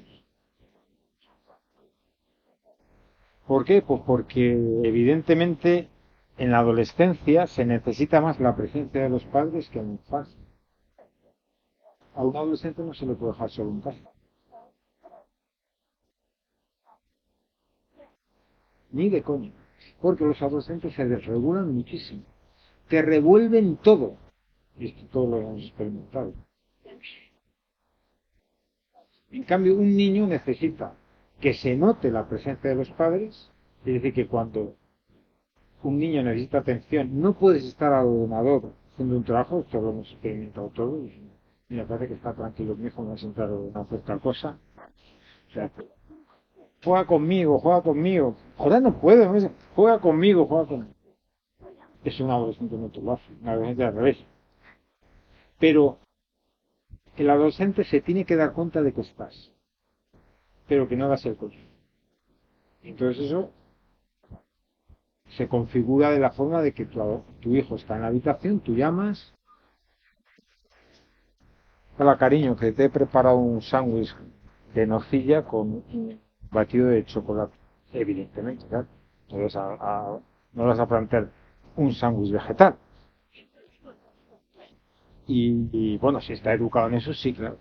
¿Por qué? Pues porque evidentemente en la adolescencia se necesita más la presencia de los padres que en la infancia. A un adolescente no se le puede dejar solo en casa. Ni de coño. Porque los adolescentes se desregulan muchísimo. Te revuelven todo. Y esto todo lo hemos experimentado. En cambio, un niño necesita que se note la presencia de los padres. Es decir, que cuando un niño necesita atención, no puedes estar al ordenador haciendo un trabajo. Esto lo hemos experimentado todo. Y me parece que está tranquilo, mi hijo me va a sentar a hacer tal cosa. O sea, juega conmigo, juega conmigo. Ahora no puedo, ¿no? Juega conmigo, juega conmigo. Es un adolescente no lo hace, un adolescente al revés. Pero el adolescente se tiene que dar cuenta de que estás, pero que no das el coño. Entonces eso se configura de la forma de que tu hijo está en la habitación, tú llamas: hola cariño, que te he preparado un sándwich de nocilla con batido de chocolate. Evidentemente, claro. No vas a plantear un sándwich vegetal. bueno, si está educado en eso, sí, claro.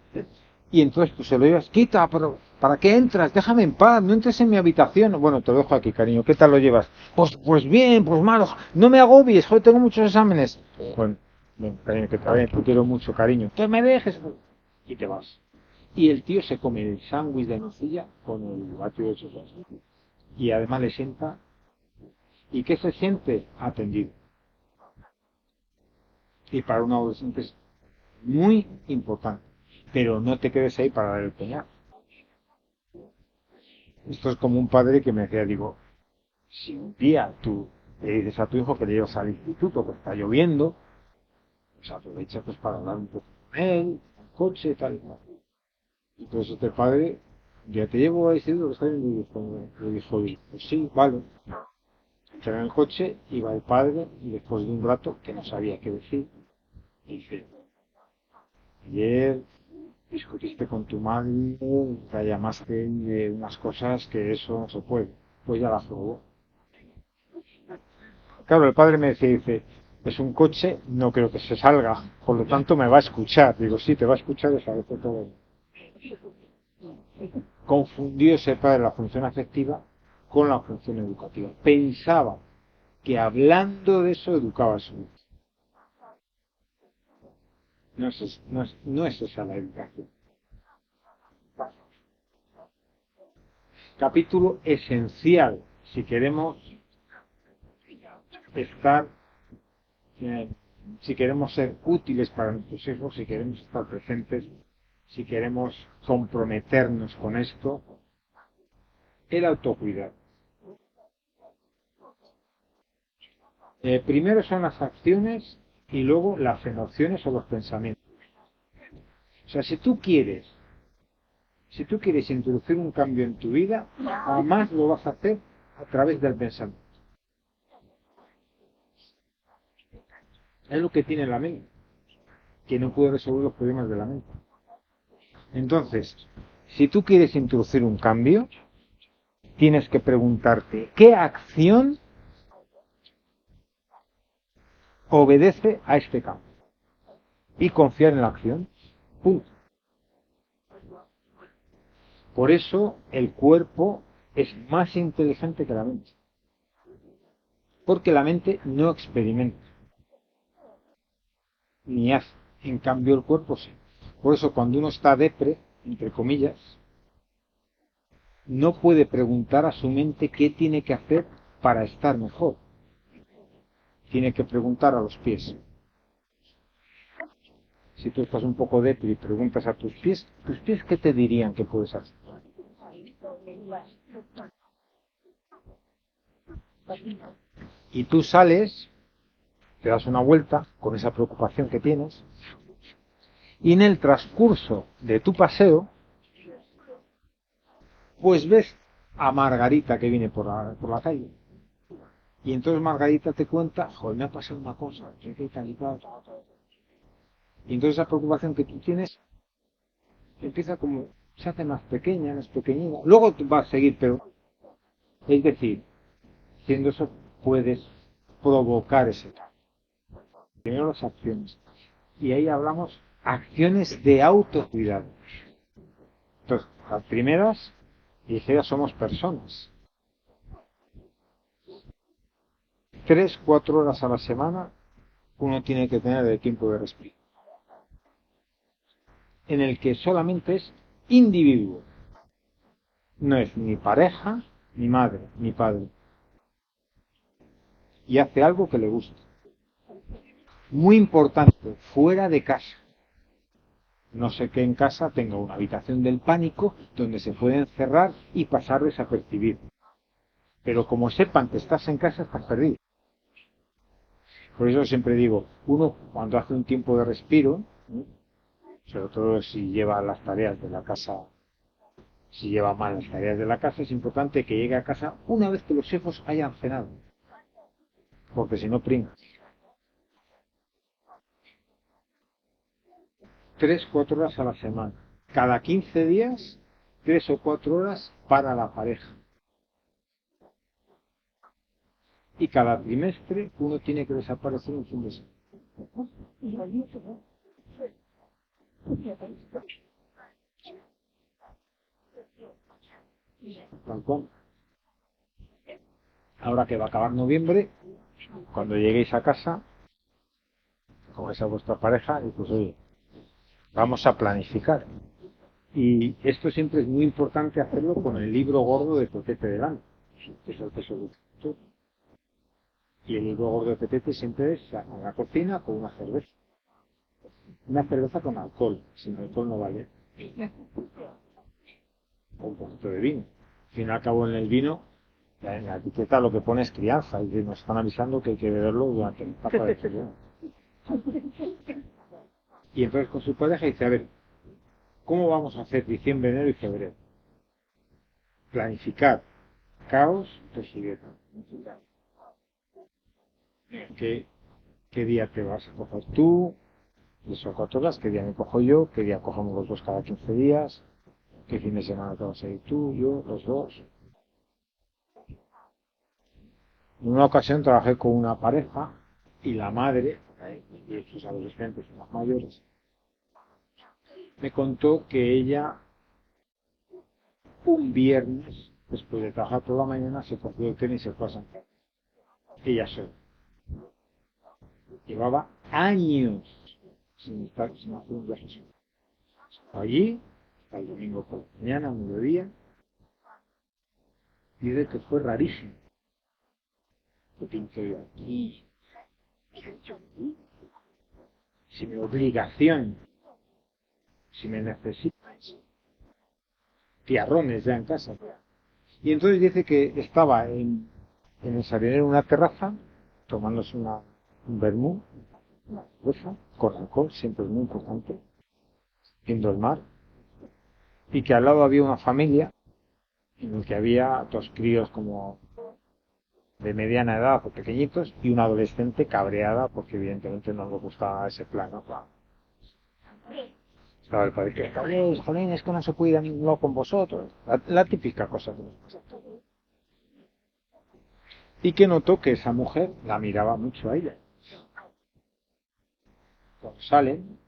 Y entonces tú se lo llevas, quita, pero ¿para qué entras? Déjame en paz, no entres en mi habitación. Bueno, te lo dejo aquí, cariño, ¿qué tal lo llevas? Pues bien, pues malo, no me agobies, joder, tengo muchos exámenes. Bueno, bien, cariño, que te vaya, te quiero mucho, cariño. Que me dejes. Y te vas. Y el tío se come el sándwich de nocilla con el batido de chocolate. Y además le sienta. ¿Y qué se siente? Atendido. Y para un adolescente es muy importante. Pero no te quedes ahí para dar el peñazo. Esto es como un padre que me decía, digo, si un día tú le dices a tu hijo que le llevas al instituto, que está lloviendo, pues aprovecha pues para hablar un poco con él, en coche, tal y tal. Y entonces este padre, ya te llevo al instituto, que está lloviendo, y le dijo, pues sí, vale. Entra en el coche, iba el padre, y después de un rato, que no sabía qué decir, dice, ayer discutiste con tu madre, la llamaste de unas cosas que eso no se puede. Pues ya la probó. Claro, el padre me decía, dice, es un coche, no creo que se salga, por lo tanto me va a escuchar. Digo, sí, te va a escuchar y sabe todo. Confundió ese padre la función afectiva con la función educativa. Pensaba que hablando de eso educaba a su hijo. No es esa la educación. Capítulo esencial si queremos estar, eh, si queremos ser útiles para nuestros hijos, si queremos estar presentes, si queremos comprometernos con esto, el autocuidado. Primero son las acciones y luego las emociones o los pensamientos. O sea, si tú quieres introducir un cambio en tu vida, jamás lo vas a hacer a través del pensamiento. Es lo que tiene la mente, que no puede resolver los problemas de la mente. Entonces, si tú quieres introducir un cambio, tienes que preguntarte, ¿qué acción obedece a este cambio? Y confiar en la acción. Punto. Por eso el cuerpo es más inteligente que la mente. Porque la mente no experimenta, ni hace. En cambio el cuerpo sí. Por eso cuando uno está depre, entre comillas, no puede preguntar a su mente qué tiene que hacer para estar mejor. Tiene que preguntar a los pies. Si tú estás un poco depre y preguntas a tus pies ¿qué te dirían que puedes hacer? Y tú sales, te das una vuelta con esa preocupación que tienes, y en el transcurso de tu paseo, pues ves a Margarita que viene por la calle. Y entonces Margarita te cuenta, joder, me ha pasado una cosa, y tal y tal. Y entonces esa preocupación que tú tienes empieza como, se hace más pequeña, más pequeñita. Luego va a seguir, pero, es decir, siendo eso, puedes provocar ese cambio. Primero las acciones. Y ahí hablamos acciones de autocuidado. Entonces, las primeras, y ya somos personas. 3, 4 horas a la semana uno tiene que tener de tiempo de respiro. En el que solamente es individuo. No es ni pareja, ni madre, ni padre. Y hace algo que le gusta. Muy importante, fuera de casa. No sé que en casa tenga una habitación del pánico donde se puede encerrar y pasar desapercibido. Pero como sepan que estás en casa, estás perdido. Por eso siempre digo, uno cuando hace un tiempo de respiro, sobre todo si lleva las tareas de la casa, si lleva mal las tareas de la casa, es importante que llegue a casa una vez que los hijos hayan cenado. Porque si no, pringa. 3, 4 horas a la semana. Cada 15 días, 3 o 4 horas para la pareja. Y cada trimestre uno tiene que desaparecer un fin de semana. Tal cual. Ahora que va a acabar noviembre, cuando lleguéis a casa, cogáis a vuestra pareja y pues oye, vamos a planificar. Y esto siempre es muy importante hacerlo con el libro gordo de Petete delante, que es el peso de todo. Y el libro gordo de Petete siempre es en la cocina con una cerveza. Una cerveza con alcohol, sin alcohol no vale. O un poquito de vino. Al fin y al cabo en el vino, en la etiqueta lo que pone es crianza, y nos están avisando que hay que beberlo durante la etapa de crianza. Y entonces con su pareja dice, a ver, ¿cómo vamos a hacer diciembre, enero y febrero? Planificar. Caos, recibir. ¿Qué día te vas a coger tú? Eso 4 horas, ¿qué día me cojo yo? ¿Qué día cogemos los dos cada 15 días? ¿Qué fin de semana te vas a ir tú, yo, los dos? En una ocasión trabajé con una pareja y la madre, y sus adolescentes, más mayores, me contó que ella un viernes, después de trabajar por la mañana, se cogió el tenis y se fue a San Carlos. Ella sola. Llevaba años sin hacer un viaje solo. Allí, al domingo por la mañana, mediodía, dice que fue rarísimo. ¿Qué pinto yo aquí? ¿Qué he hecho aquí? Si mi obligación, si me necesitas, tiarrones ya en casa. Y entonces dice que estaba en el Salinero en una terraza, tomándose un vermú, una cerveza, con alcohol, siempre es muy importante, viendo el mar, y que al lado había una familia en el que había 2 críos como de mediana edad o pequeñitos y una adolescente cabreada porque evidentemente no le gustaba ese plan, ¿no? Estaba el padre que cabréis, jolín, es que no se puede ir a ningún lado con vosotros. La típica cosa que nos pasa. Y que notó que esa mujer la miraba mucho a ella. Cuando salen,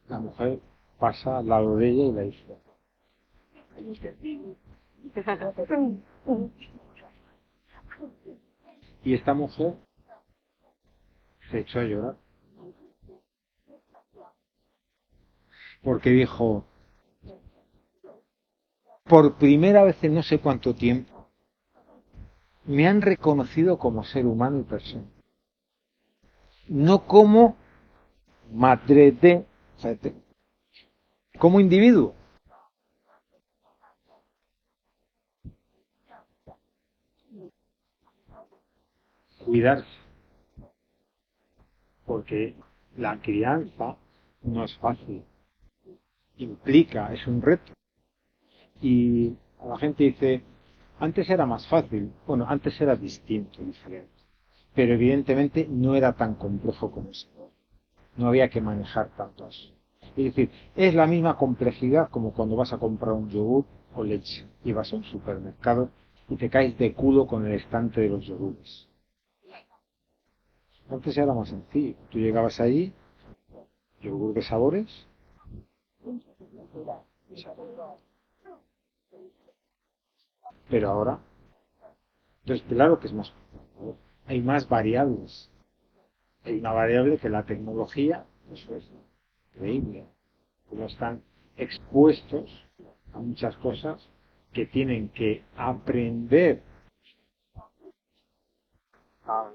la mujer pasa al lado de ella y le dice, y esta mujer se echó a llorar porque dijo, por primera vez en no sé cuánto tiempo, me han reconocido como ser humano y persona, no como madre de, o sea, como individuo. Cuidarse, porque la crianza no es fácil, implica, es un reto. Y la gente dice, antes era más fácil, bueno, antes era distinto, diferente, pero evidentemente no era tan complejo como es ahora. No había que manejar tanto eso. Es decir, es la misma complejidad como cuando vas a comprar un yogur o leche y vas a un supermercado y te caes de culo con el estante de los yogures. Antes era más sencillo. Tú llegabas allí, yogur de sabores, pero ahora, entonces claro que es más complicado. Hay más variables. Hay una variable que la tecnología, eso es increíble, como están expuestos a muchas cosas que tienen que aprender a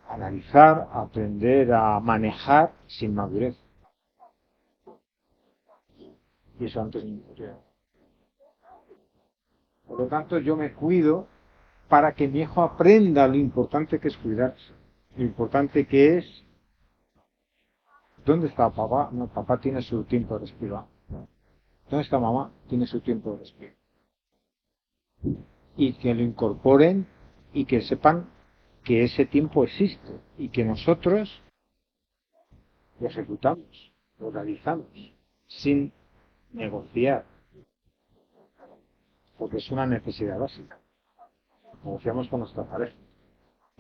analizar, aprender a manejar sin madurez. Y eso antes no ocurría. Por lo tanto, yo me cuido para que mi hijo aprenda lo importante que es cuidarse, lo importante que es, ¿dónde está papá? No, papá tiene su tiempo de respirar. ¿Dónde está mamá? Tiene su tiempo de respirar. Y que lo incorporen y que sepan que ese tiempo existe y que nosotros lo ejecutamos, lo realizamos, sin negociar, porque es una necesidad básica, negociamos con nuestra pareja.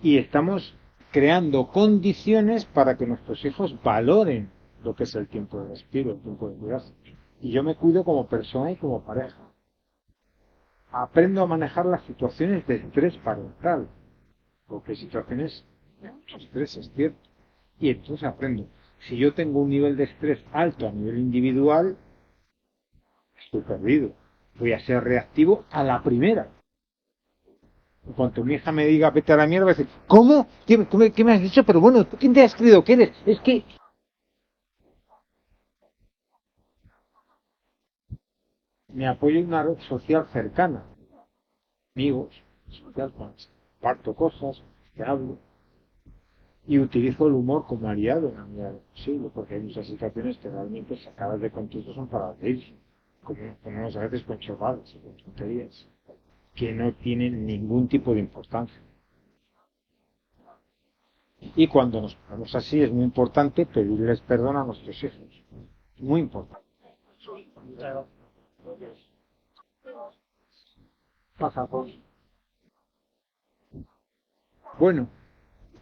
Y estamos creando condiciones para que nuestros hijos valoren lo que es el tiempo de respiro, el tiempo de cuidarse. Y yo me cuido como persona y como pareja. Aprendo a manejar las situaciones de estrés parental, porque hay situaciones de mucho estrés, es cierto. Y entonces aprendo. Si yo tengo un nivel de estrés alto a nivel individual, estoy perdido. Voy a ser reactivo a la primera. En cuanto mi hija me diga vete a la mierda, voy a decir, ¿cómo? ¿Qué me has dicho? Pero bueno, ¿tú quién te has creído que eres? Es que me apoyo en una red social cercana, amigos, social, comparto cosas, que hablo, y utilizo el humor como aliado en la medida de lo posible, porque hay muchas situaciones que realmente sacadas de contexto son para reírse, como ponemos a veces con chorradas y con tonterías, que no tienen ningún tipo de importancia. Y cuando nos ponemos así es muy importante pedirles perdón a nuestros hijos. Muy importante. Pasa por. Bueno,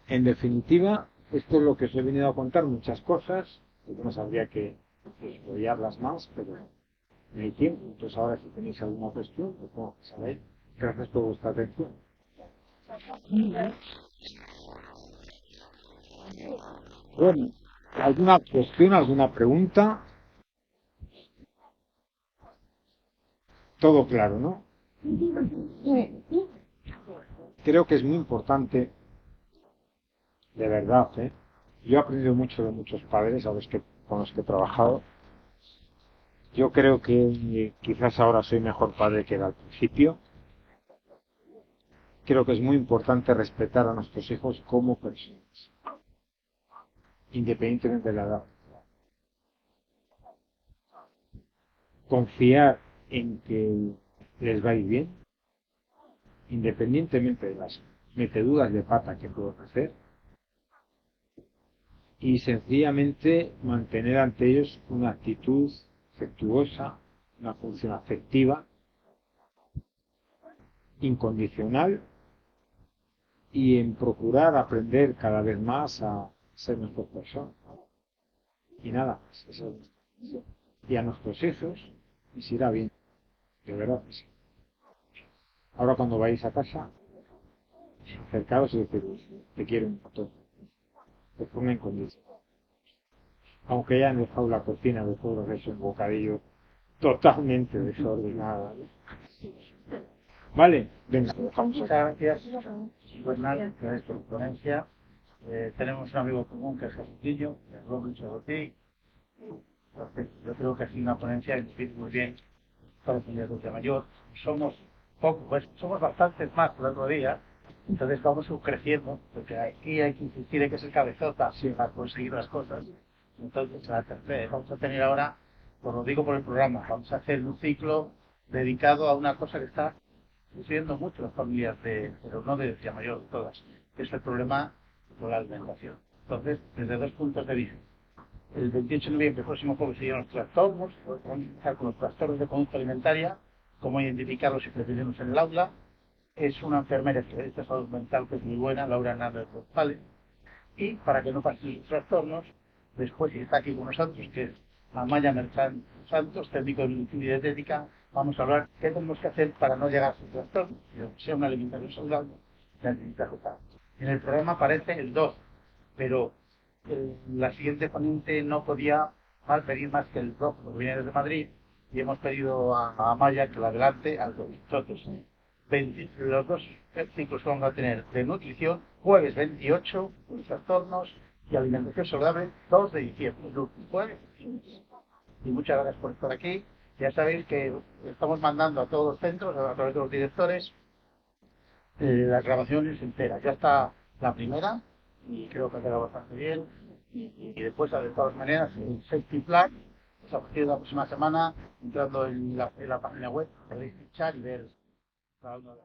en definitiva, esto es lo que os he venido a contar, muchas cosas. No sabría que desarrollarlas más, pero no hay tiempo. Entonces ahora si tenéis alguna cuestión, pues como sabéis, gracias por vuestra atención. Bueno, ¿alguna cuestión, alguna pregunta? Todo claro, ¿no? Creo que es muy importante, de verdad, ¿eh? Yo he aprendido mucho de muchos padres con los que he trabajado. Yo creo que quizás ahora soy mejor padre que era al principio. Creo que es muy importante respetar a nuestros hijos como personas, independientemente de la edad. Confiar en que les va a ir bien, independientemente de las meteduras de pata que puedan hacer, y sencillamente mantener ante ellos una actitud afectuosa, una función afectiva, incondicional, y en procurar aprender cada vez más a ser mejor persona. Y nada, eso. Y a nuestros hijos les irá bien, de verdad que sí. Ahora cuando vais a casa, acercaos y decís, te quiero un montón, te ponga en condición. Aunque ya han dejado la cocina de todo que es un bocadillo totalmente desordenada. Vale, venga, vamos Muchas a... gracias, Bernal, gracias por tu ponencia. Tenemos un amigo común que es Jesucillo, que es Robin Chagotti. Entonces, yo creo que ha sido una ponencia que nos viene muy bien para los niños de mayor. Somos pocos, pues, somos bastantes más que el otro día, entonces vamos creciendo, porque aquí hay que insistir en que es el cabezota para conseguir las cosas. Entonces, vamos a tener ahora, pues lo digo por el programa, vamos a hacer un ciclo dedicado a una cosa que está sufriendo mucho las familias, pero no de mayor de todas, que es el problema de la alimentación. Entonces, desde dos puntos de vista. El 28 de noviembre próximo jueves se llevan los trastornos, vamos a empezar con los trastornos de conducta alimentaria, cómo identificarlos y prevenirlos en el aula. Es una enfermera especialista de salud mental que es muy buena, Laura Hernández González. Y para que no pasen los trastornos, después está aquí con nosotros, que es Amaya Merchan Santos, técnico de nutrición y dietética. Vamos a hablar qué tenemos que hacer para no llegar a sus trastornos, que sea una alimentación saludable y alimentar total. En el programa aparece el 2, pero la siguiente ponente no podía pedir más que el 2, porque viene desde Madrid, y hemos pedido a Amaya que lo adelante a nosotros. Los dos ciclos que vamos a tener de nutrición, jueves 28, trastornos y alimentación saludable, 2 de diciembre, jueves. Y muchas gracias por estar aquí. Ya sabéis que estamos mandando a todos los centros, a través de los directores, las grabaciones enteras. Ya está la primera y creo que ha quedado bastante bien. Y después, de todas maneras, el safety plan, pues a partir de la próxima semana, entrando en la página web, podéis fichar y ver cada uno de